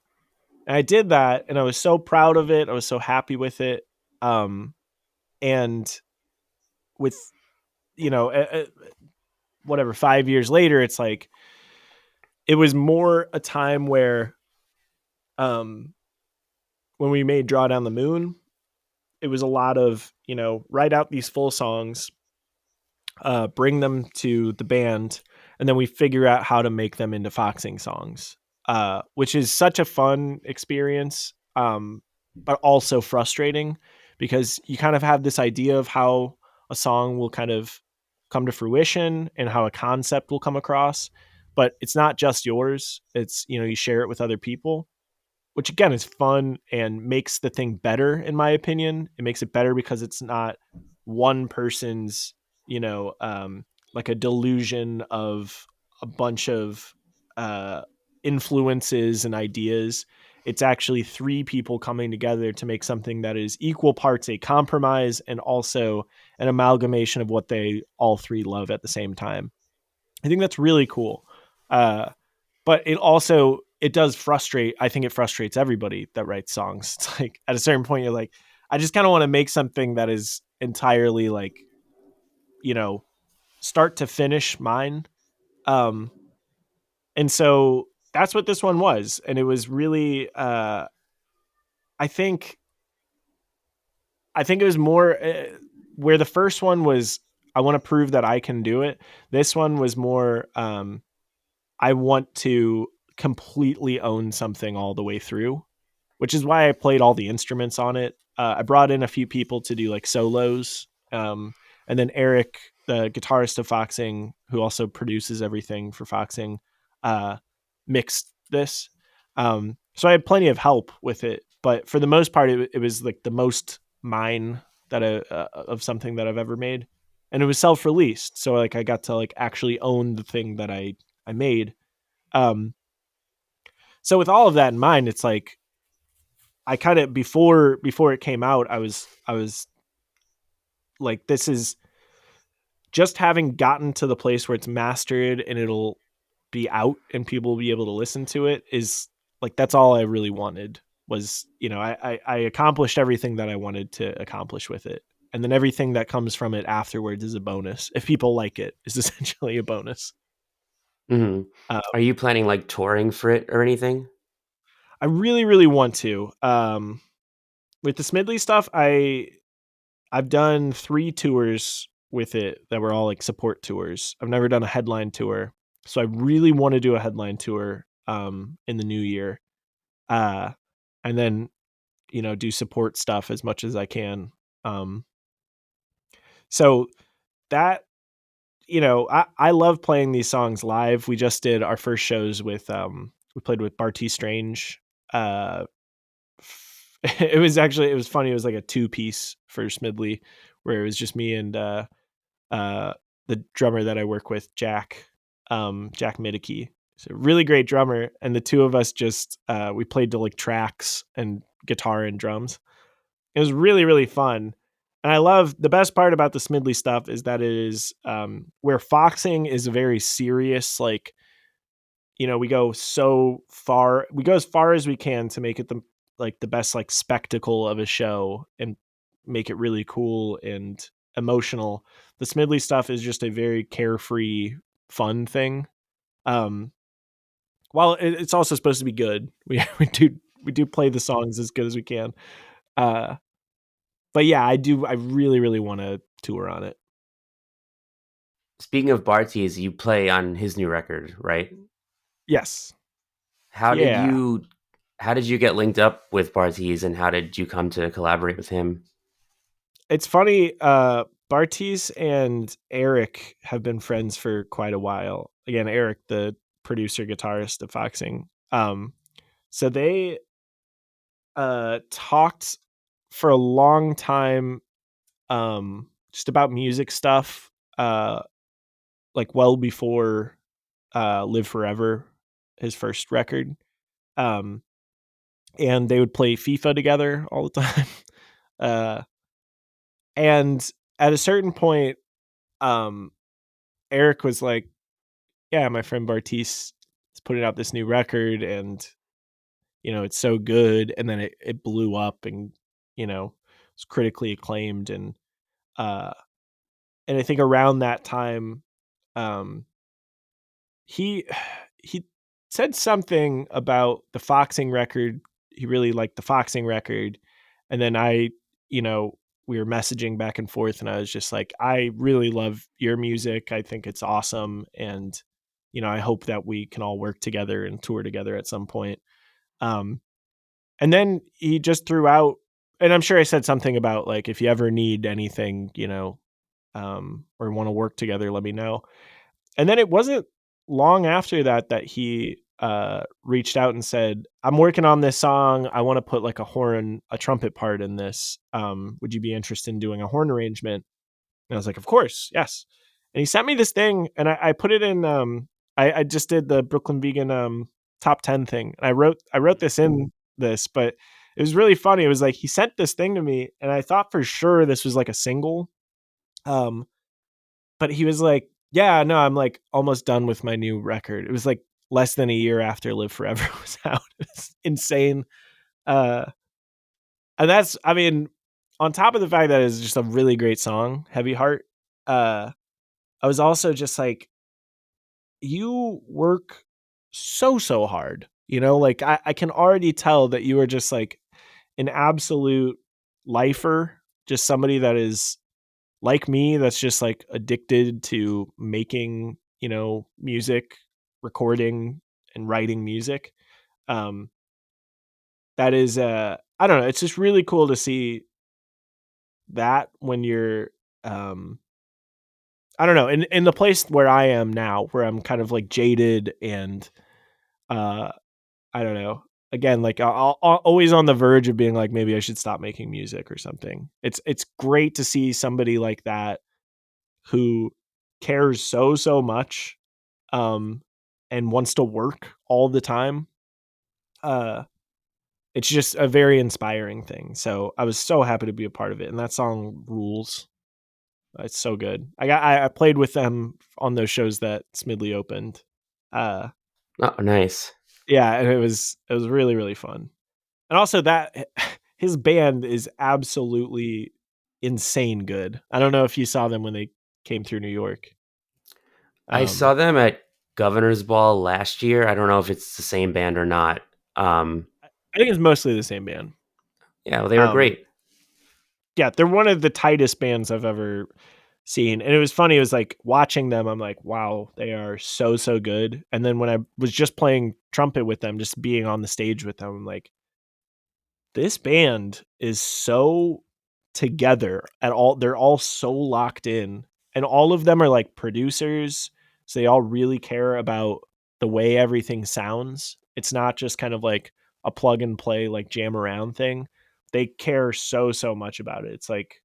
I did that, and I was so proud of it. I was so happy with it. And with, whatever, 5 years later, it's like, it was more a time where, when we made Draw Down the Moon, it was a lot of, write out these full songs, bring them to the band, and then we figure out how to make them into Foxing songs, which is such a fun experience, but also frustrating, because you kind of have this idea of how a song will kind of come to fruition and how a concept will come across, but it's not just yours. It's, you share it with other people, which again is fun and makes the thing better, in my opinion. It makes it better because it's not one person's, like a delusion of a bunch of influences and ideas. It's actually three people coming together to make something that is equal parts a compromise and also an amalgamation of what they all three love at the same time. I think that's really cool. but it does frustrate. I think it frustrates everybody that writes songs. It's like at a certain point you're like, I just kind of want to make something that is entirely like, you know, start to finish mine. Um and so that's what this one was, and it was really I think it was more where the first one was I want to prove that I can do it. This one was more I want to completely own something all the way through, which is why I played all the instruments on it. I brought in a few people to do like solos. And then Eric, the guitarist of Foxing, who also produces everything for Foxing, mixed this. So I had plenty of help with it, but for the most part, it was like the most mine that of something that I've ever made. And it was self-released. So like I got to like actually own the thing that I made. Um, so with all of that in mind, it's like I kind of before it came out, I was like, this is just having gotten to the place where it's mastered and it'll be out and people will be able to listen to it is like, that's all I really wanted was, I accomplished everything that I wanted to accomplish with it. And then everything that comes from it afterwards is a bonus. If people like it, is essentially a bonus. Mm-hmm. Are you planning like touring for it or anything? I really, really want to. With the Smidley stuff, I've done 3 tours with it that were all like support tours. I've never done a headline tour. So I really want to do a headline tour in the new year. And then, do support stuff as much as I can. So that, I love playing these songs live. We just did our first shows with we played with Bartees Strange. It was funny. It was like a 2-piece for Smidley where it was just me and the drummer that I work with, Jack Middeke. He's a really great drummer, and the two of us just we played to like tracks and guitar and drums. It was really, really fun. And I love the best part about the Smidley stuff is that it is where Foxing is a very serious, like, we go as far as we can to make it the best like spectacle of a show and make it really cool and emotional. The Smidley stuff is just a very carefree, fun thing. While it's also supposed to be good, we do play the songs as good as we can. But yeah, I really, really want to tour on it. Speaking of Bartees, you play on his new record, right? Yes. How did Yeah. you get linked up with Bartees, and how did you come to collaborate with him? It's funny. Bartees and Eric have been friends for quite a while. Again, Eric, the producer guitarist of Foxing. So they talked for a long time, just about music stuff, like well before Live Forever, his first record. And they would play FIFA together all the time. And at a certain point, Eric was like, yeah, my friend Bartees is putting out this new record and, it's so good. And then it blew up and, was critically acclaimed. And I think around that time, he said something about the Foxing record. He really liked the Foxing record. And then we were messaging back and forth and I was just like, I really love your music. I think it's awesome. And, I hope that we can all work together and tour together at some point. And then he just threw out, and I'm sure I said something about like, if you ever need anything, or want to work together, let me know. And then it wasn't long after that he reached out and said, I'm working on this song. I want to put like a trumpet part in this. Would you be interested in doing a horn arrangement? And I was like, of course, yes. And he sent me this thing and I put it in, I just did the Brooklyn Vegan top 10 thing. And I wrote this in this, but it was really funny. It was like, he sent this thing to me and I thought for sure this was like a single. But he was like, yeah, no, I'm like almost done with my new record. It was like less than a year after Live Forever was out. It's insane. Uh, and that's, I mean, on top of the fact that it's just a really great song, Heavy Heart, I was also just like, you work so hard, like I can already tell that you are just like an absolute lifer, just somebody that is like me, that's just like addicted to making, music, recording and writing music. Um, that is, I don't know. It's just really cool to see that when you're, um, I don't know, in the place where I am now, where I'm kind of like jaded and, uh, I don't know. Again, like I'll always on the verge of being like, maybe I should stop making music or something. It's great to see somebody like that who cares so much, um, and wants to work all the time. Uh, it's just a very inspiring thing. So I was so happy to be a part of it, and that song rules. It's so good. I played with them on those shows that Smidley opened. Uh, Oh, nice. yeah, and it was really really fun. And also that his band is absolutely insane good. I don't know if you saw them when they came through New York. I saw Um, them at Governor's Ball last year. I don't know if it's the same band or not. I think it's mostly the same band. Yeah, well, they were Um, great. yeah, they're one of the tightest bands I've ever seen. And it was funny. It was like watching them. I'm like, wow, they are so good. And then when I was just playing trumpet with them, just being on the stage with them, I'm like, this band is so together at all. They're all so locked in, and all of them are like producers. So they all really care about the way everything sounds. It's not just kind of like a plug and play, like jam around thing. They care so much about it. It's like,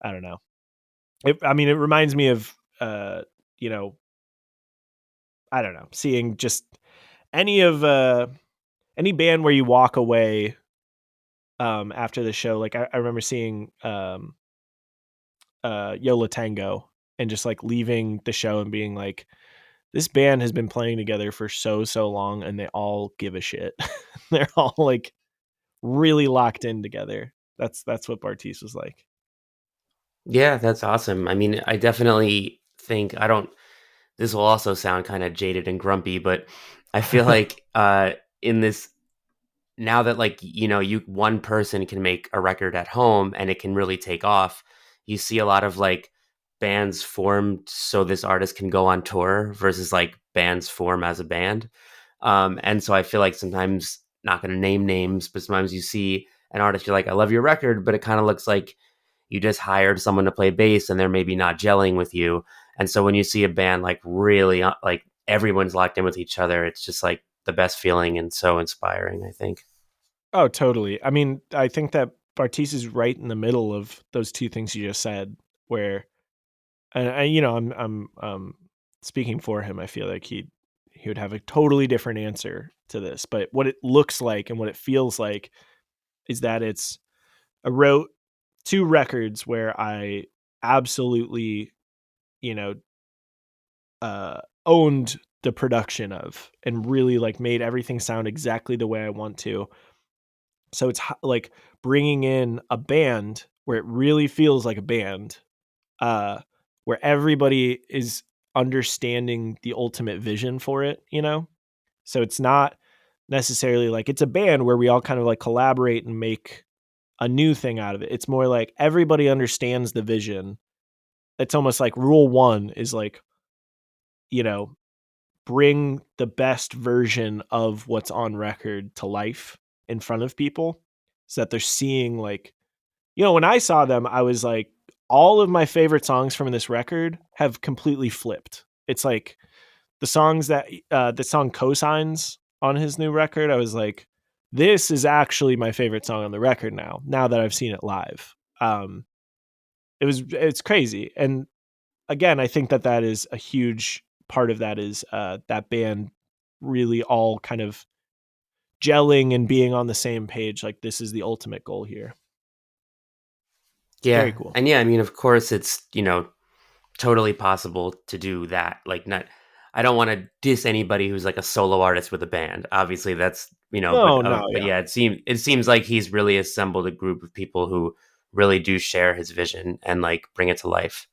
I don't know. I mean, it reminds me of, you know, I don't know, seeing just any of, any band where you walk away, after the show. Like I remember seeing, Yola Tango, and just like leaving the show and being like, this band has been playing together for so long, and they all give a shit. They're all like really locked in together. That's what Bartees was like. Yeah, that's awesome. I mean, I definitely think I don't. This will also sound kind of jaded and grumpy, but I feel like in this now that like you one person can make a record at home and it can really take off. You see a lot of like bands formed so this artist can go on tour versus like bands form as a band. And so I feel like sometimes, not going to name names, but sometimes you see an artist, you're like, I love your record, but it kind of looks like you just hired someone to play bass and they're maybe not gelling with you. And so when you see a band like really like everyone's locked in with each other, it's just like the best feeling and so inspiring, I think. Oh, totally. I mean, I think that Bartees is right in the middle of those two things you just said, where, and I'm speaking for him. I feel like he would have a totally different answer to this, but what it looks like and what it feels like is that I wrote two records where I absolutely, you know, owned the production of, and really like made everything sound exactly the way I want to. So it's like bringing in a band where it really feels like a band, uh, where everybody is understanding the ultimate vision for it. So it's not necessarily like it's a band where we all kind of like collaborate and make a new thing out of it. It's more like everybody understands the vision. It's almost like rule one is like, you know, bring the best version of what's on record to life in front of people, so that they're seeing like, when I saw them, I was like, all of my favorite songs from this record have completely flipped. It's like the songs the song Cosigns on his new record, I was like, this is actually my favorite song on the record now that I've seen it live. It's crazy. And again, I think that is a huge part of that is that band really all kind of gelling and being on the same page. Like, this is the ultimate goal here. It's Yeah. very cool. And yeah, I mean, of course it's, totally possible to do that. Like not I don't want to diss anybody who's like a solo artist with a band. Obviously, that's No, but yeah. yeah, it seems like he's really assembled a group of people who really do share his vision and like bring it to life.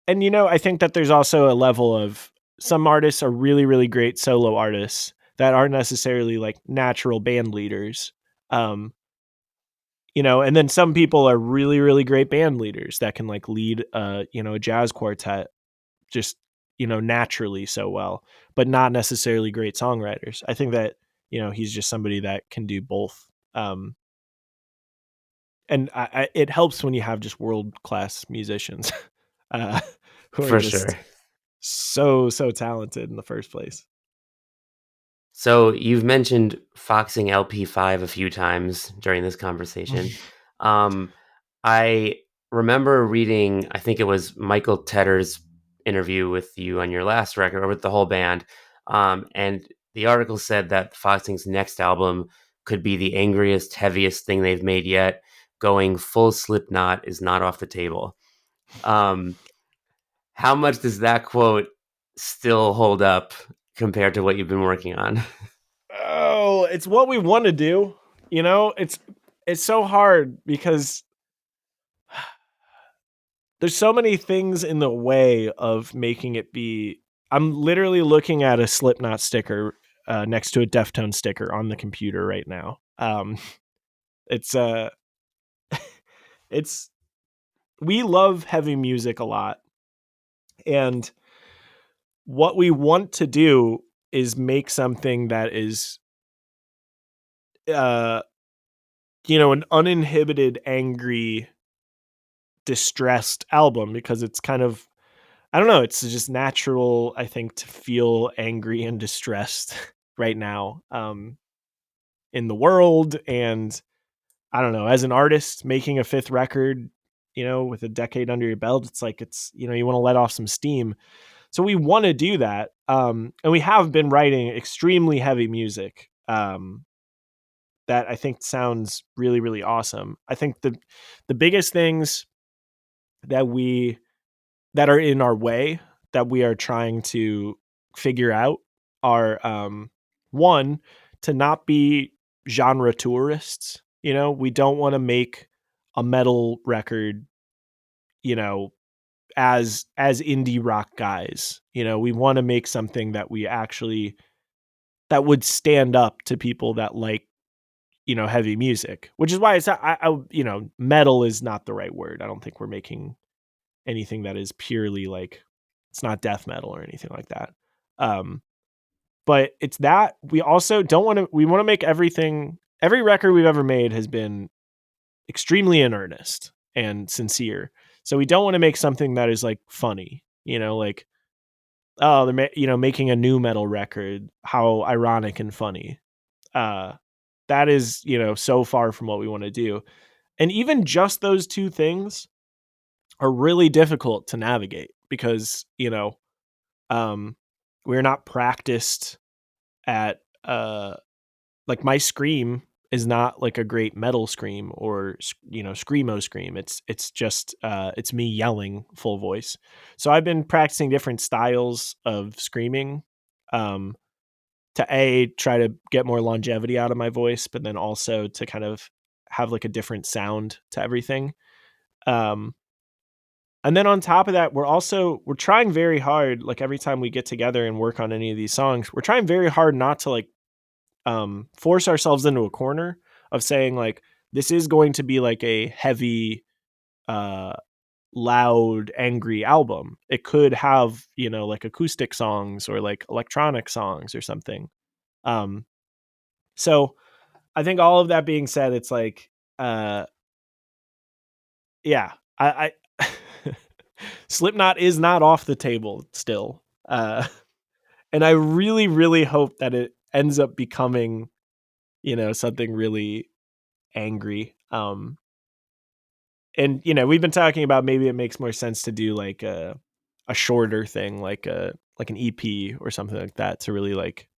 And I think that there's also a level of some artists are really, really great solo artists that aren't necessarily like natural band leaders. Um, and then some people are really, really great band leaders that can like lead a jazz quartet just, naturally so well, but not necessarily great songwriters. I think that, he's just somebody that can do both. And it helps when you have just world class musicians uh, who are For just sure. so talented in the first place. So you've mentioned foxing LP5 a few times during this conversation. Um, I remember reading, I think it was Michael Tedder's interview with you on your last record, or with the whole band. And the article said that Foxing's next album could be the angriest, heaviest thing they've made yet. Going full Slipknot is not off the table. Um, how much does that quote still hold up compared to what you've been working on? Oh, it's what we want to do. It's so hard because there's so many things in the way of making it be. I'm literally looking at a Slipknot sticker next to a Deftone sticker on the computer right now. It's it's we love heavy music a lot, and what we want to do is make something that is uh an uninhibited, angry, distressed album, because it's kind of, I don't know, it's just natural, I think, to feel angry and distressed right now in the world. And I don't know, as an artist making a fifth record, with a decade under your belt, it's like, you want to let off some steam. So we want to do that. And we have been writing extremely heavy music that I think sounds really, really awesome. I think the biggest things that that are in our way that we are trying to figure out are one, to not be genre tourists. We don't want to make a metal record, as indie rock guys. We want to make something that we actually that would stand up to people that like heavy music, which is why it's metal is not the right word. I don't think we're making anything that is purely like, it's not death metal or anything like that. But it's that we also don't want to, we want to make every record we've ever made has been extremely in earnest and sincere. So we don't want to make something that is like funny, like, oh, they're making a new metal record. How ironic and funny. That is, so far from what we want to do. And even just those two things are really difficult to navigate because, we're not practiced at, like, my scream is not like a great metal scream or, screamo scream. It's just, it's me yelling full voice. So I've been practicing different styles of screaming, to try to get more longevity out of my voice, but then also to kind of have like a different sound to everything. Um, and then on top of that, we're trying very hard. Like every time we get together and work on any of these songs, we're trying very hard not to like, force ourselves into a corner of saying like, this is going to be like a heavy, uh, loud, angry album. It could have, like acoustic songs or like electronic songs or something. Um, so I think all of that being said, it's like, yeah, I Slipknot is not off the table still. And I really, really hope that it ends up becoming, something really angry. And we've been talking about maybe it makes more sense to do like a shorter thing, like an EP or something like that, to really like,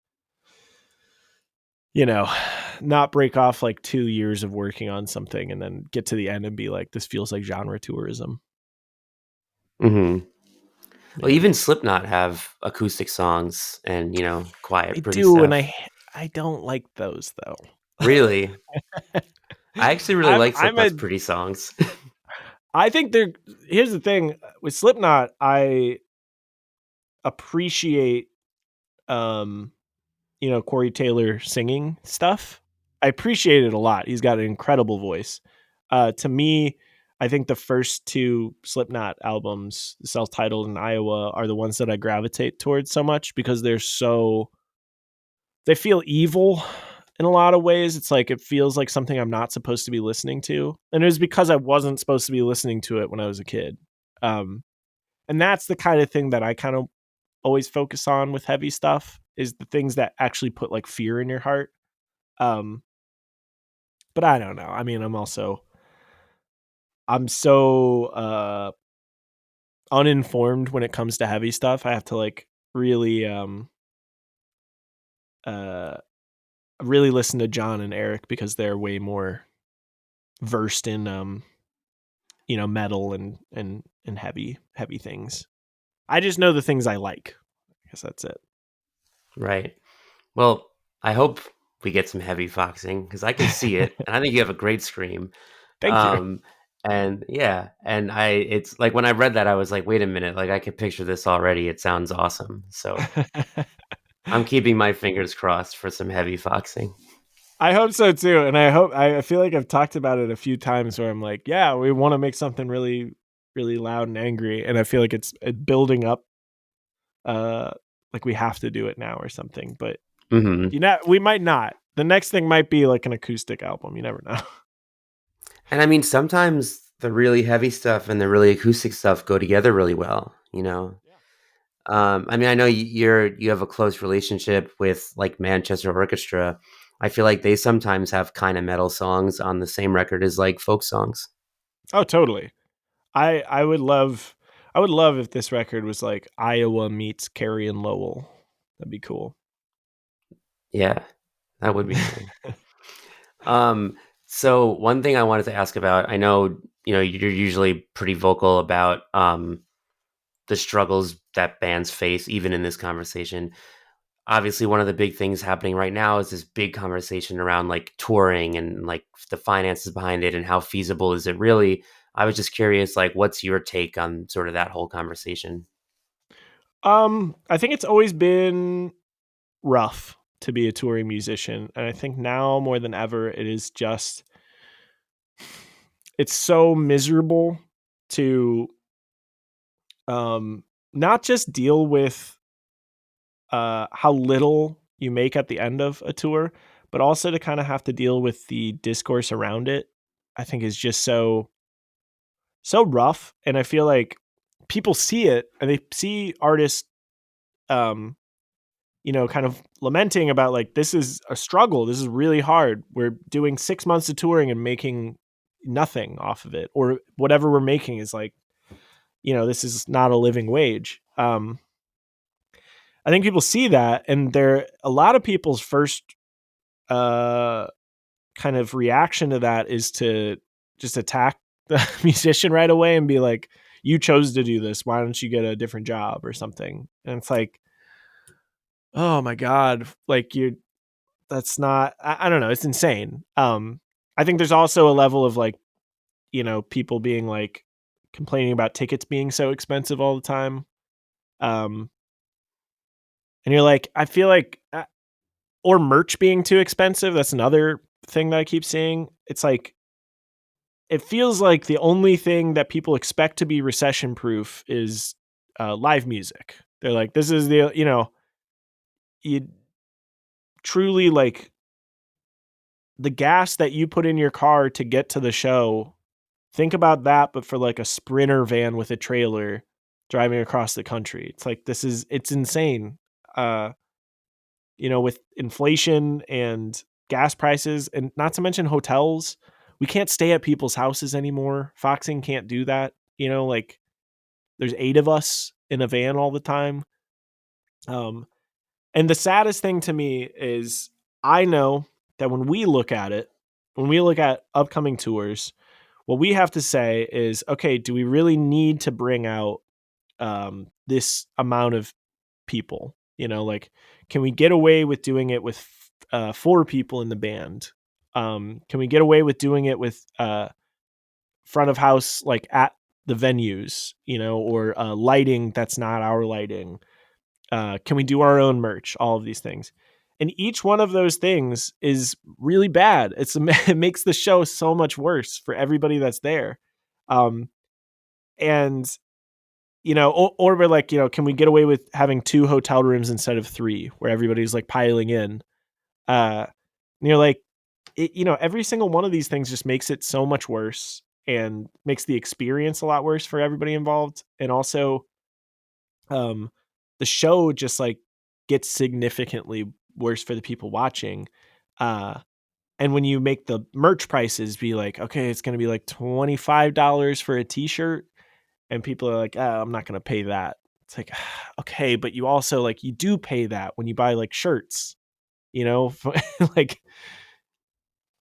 not break off like 2 years of working on something and then get to the end and be like, this feels like genre tourism. Hmm. Well, man. even Slipknot have acoustic songs and, They quiet, pretty do, and stuff. I don't like those though. Really? I actually really I'm like I'm a Slipknot's pretty songs. I think they're here's the thing with Slipknot, I appreciate um Corey Taylor singing stuff. I appreciate it a lot. He's got an incredible voice. To me, I think the first two Slipknot albums, self-titled and Iowa, are the ones that I gravitate towards so much because they feel evil in a lot of ways. It's like it feels like something I'm not supposed to be listening to. And it was because I wasn't supposed to be listening to it when I was a kid. Um, and that's the kind of thing that I kind of always focus on with heavy stuff is the things that actually put like fear in your heart. Um, but I don't know. I mean, I'm so uninformed when it comes to heavy stuff. I have to like really uh really listen to John and Eric because they're way more versed in metal and heavy things. I just know the things I like. I guess that's it. Right. Well, I hope we get some heavy foxing because I can see it, and I think you have a great scream. Thank you. Um, and yeah, and it's like when I read that, I was like, wait a minute, like I could picture this already. It sounds awesome. So I'm keeping my fingers crossed for some heavy foxing. I hope so too, and I feel like I've talked about it a few times where I'm like, yeah, we want to make something really, really loud and angry, and I feel like it's building up, like we have to do it now or something. But Hmm. we might not. The next thing might be like an acoustic album. You never know. And I mean, sometimes the really heavy stuff and the really acoustic stuff go together really well, you know? I mean, I know you have a close relationship with like Manchester Orchestra. I feel like they sometimes have kind of metal songs on the same record as like folk songs. Oh, totally. I would love if this record was like Iowa meets Carrie and Lowell. That'd be cool. Yeah, that would be cool. Um, so one thing I wanted to ask about, I know, you're usually pretty vocal about the struggles that bands face, even in this conversation. Obviously, one of the big things happening right now is this big conversation around like touring and like the finances behind it and how feasible is it really. I was just curious, like, what's your take on sort of that whole conversation? I think it's always been rough to be a touring musician, and I think now more than ever it's so miserable to not just deal with how little you make at the end of a tour, but also to kind of have to deal with the discourse around it. I think is just so rough, and I feel like people see it and they see artists kind of lamenting about like this is a struggle, this is really hard, we're doing 6 months of touring and making nothing off of it, or whatever we're making is like this is not a living wage. I think people see that, and a lot of people's first uh kind of reaction to that is to just attack the musician right away and be like, you chose to do this, why don't you get a different job or something. And it's like, oh my god, like you that's not, I don't know, it's insane. I think there's also a level of like people being like complaining about tickets being so expensive all the time. um and you're like, I feel like or merch being too expensive, that's another thing that I keep seeing. It's like it feels like the only thing that people expect to be recession proof is live music. They're like, this is you truly like the gas that you put in your car to get to the show. Think about that, but for like a Sprinter van with a trailer driving across the country. It's like, it's insane. With inflation and gas prices, and not to mention hotels, we can't stay at people's houses anymore. Foxing can't do that. Like there's 8 of us in a van all the time. And the saddest thing to me is I know that when we look at upcoming tours, what we have to say is, okay, do we really need to bring out this amount of people? Like, can we get away with doing it with 4 people in the band? Can we get away with doing it with front of house, like at the venues, or lighting that's not our lighting? Can we do our own merch? All of these things. And each one of those things is really bad. It makes the show so much worse for everybody that's there. And, or we're like, can we get away with having 2 hotel rooms instead of 3 where everybody's like piling in? And you're like, every single one of these things just makes it so much worse and makes the experience a lot worse for everybody involved. And also, the show just like gets significantly worse for the people watching. And when you make the merch prices be like, okay, it's going to be like $25 for a t-shirt, and people are like, I'm not going to pay that. It's like, okay, but you also like, you do pay that when you buy like shirts, like,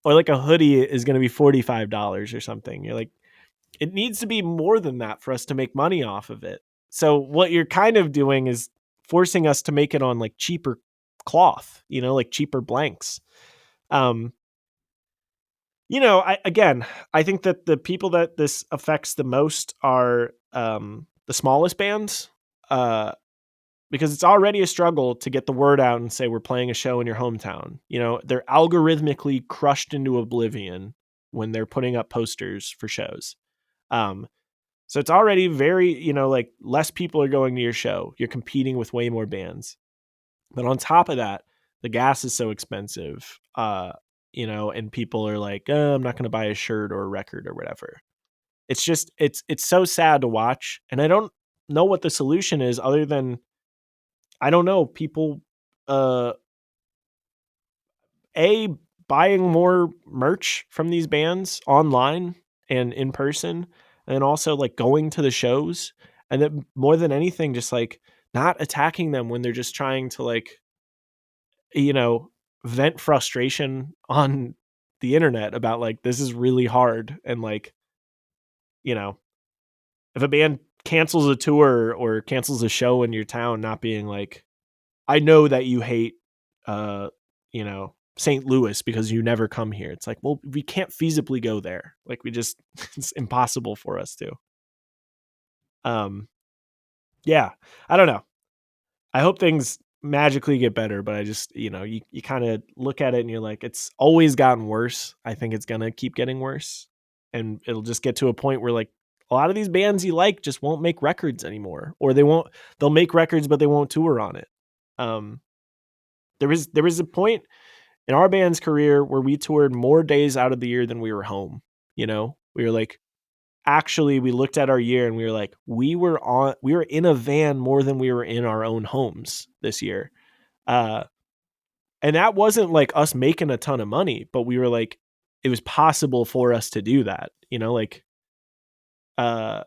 or like a hoodie is going to be $45 or something. You're like, it needs to be more than that for us to make money off of it. So what you're kind of doing is forcing us to make it on like cheaper cloth, like cheaper blanks. I think that the people that this affects the most are the smallest bands, because it's already a struggle to get the word out and say we're playing a show in your hometown. They're algorithmically crushed into oblivion when they're putting up posters for shows. So it's already very, like less people are going to your show. You're competing with way more bands. But on top of that, the gas is so expensive, and people are like, I'm not going to buy a shirt or a record or whatever. It's just, it's so sad to watch. And I don't know what the solution is other than, I don't know, people, buying more merch from these bands online and in person, and also like going to the shows, and then more than anything, just like not attacking them when they're just trying to like, vent frustration on the internet about like, this is really hard. And like, if a band cancels a tour or cancels a show in your town, not being like, I know that you hate, St. Louis because you never come here. It's like, well, we can't feasibly go there. Like it's impossible for us to. Yeah, I don't know. I hope things magically get better, but I just, you kind of look at it and you're like, it's always gotten worse. I think it's going to keep getting worse. And it'll just get to a point where like a lot of these bands you like just won't make records anymore, or they'll make records, but they won't tour on it. There was a point in our band's career where we toured more days out of the year than we were home. We were like, actually, we looked at our year and we were like, we were in a van more than we were in our own homes this year. And that wasn't like us making a ton of money, but we were like, it was possible for us to do that. I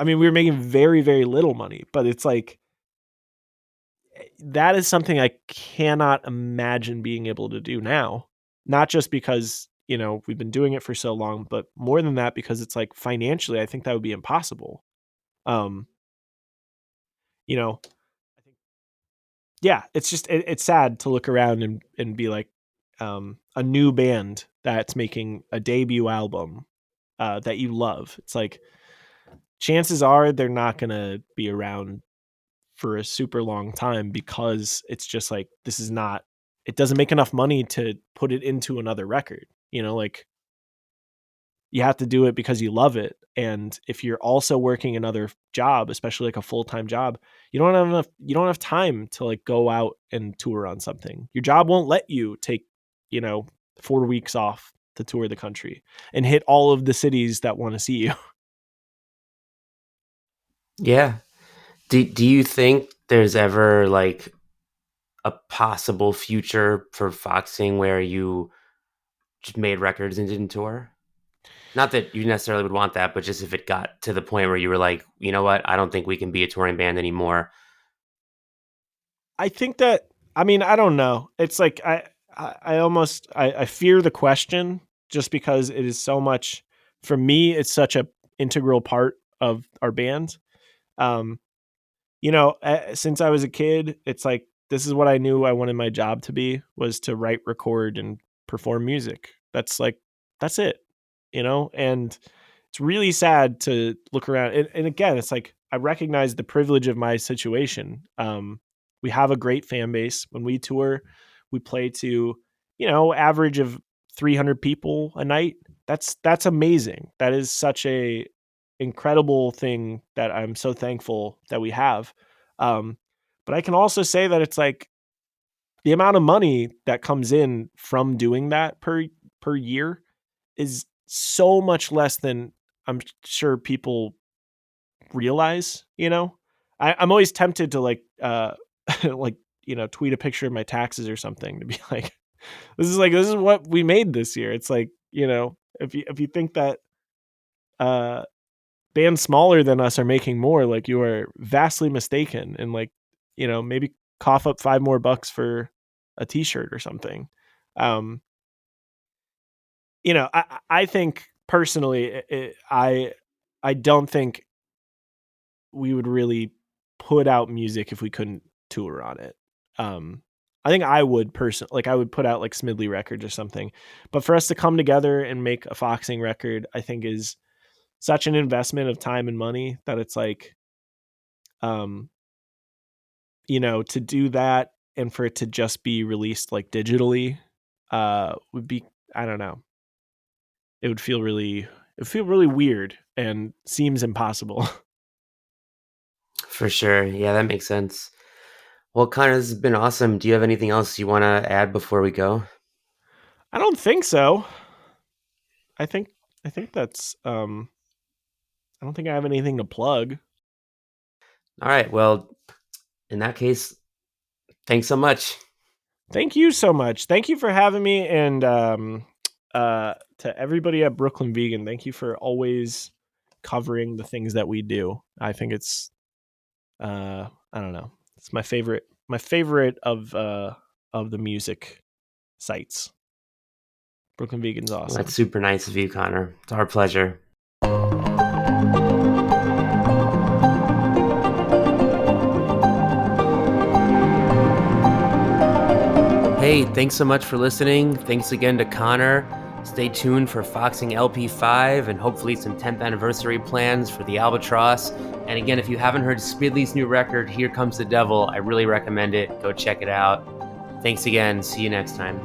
mean, we were making very, very little money, but it's like, that is something I cannot imagine being able to do now. Not just because, we've been doing it for so long, but more than that, because it's like financially, I think that would be impossible. I think, yeah, it's just, it's sad to look around and be like, a new band that's making a debut album, that you love. It's like, chances are they're not going to be around for a super long time, because it's just like, it doesn't make enough money to put it into another record. Like, you have to do it because you love it. And if you're also working another job, especially like a full-time job, you don't have time to like go out and tour on something. Your job won't let you take, 4 weeks off to tour the country and hit all of the cities that want to see you. Yeah. Do you think there's ever like a possible future for Foxing where you just made records and didn't tour? Not that you necessarily would want that, but just if it got to the point where you were like, you know what, I don't think we can be a touring band anymore. I think that, I mean, I don't know. It's like, I fear the question, just because it is so much, for me, it's such a integral part of our band. Um, since I was a kid, it's like, this is what I knew I wanted my job to be, was to write, record, and perform music. That's it, and it's really sad to look around. And again, it's like, I recognize the privilege of my situation. We have a great fan base. When we tour, we play to, average of 300 people a night. That's amazing. That is such a incredible thing that I'm so thankful that we have. But I can also say that it's like, the amount of money that comes in from doing that per year is so much less than I'm sure people realize. I'm always tempted to like, tweet a picture of my taxes or something to be like, this is what we made this year. It's like, if you think that bands smaller than us are making more, like, you are vastly mistaken, and like, maybe cough up $5 more for a t-shirt or something. I think personally, I don't think we would really put out music if we couldn't tour on it. I think I would personally, like, I would put out like Smidley records or something, but for us to come together and make a Foxing record, I think is such an investment of time and money that it's like, to do that and for it to just be released like digitally, would be, I don't know. It would feel really weird and seems impossible. For sure. Yeah, that makes sense. Well, Connor, this has been awesome. Do you have anything else you want to add before we go? I don't think so. I think that's I don't think I have anything to plug. All right. Well, in that case, thanks so much. Thank you so much. Thank you for having me, and to everybody at Brooklyn Vegan, thank you for always covering the things that we do. I think it's I don't know. It's my favorite of the music sites. Brooklyn Vegan's awesome. Well, that's super nice of you, Connor. It's our pleasure. Hey, thanks so much for listening. Thanks again to Connor. Stay tuned for Foxing LP5 and hopefully some 10th anniversary plans for the Albatross. And again, if you haven't heard Smidley's new record, Here Comes the Devil, I really recommend it. Go check it out. Thanks again. See you next time.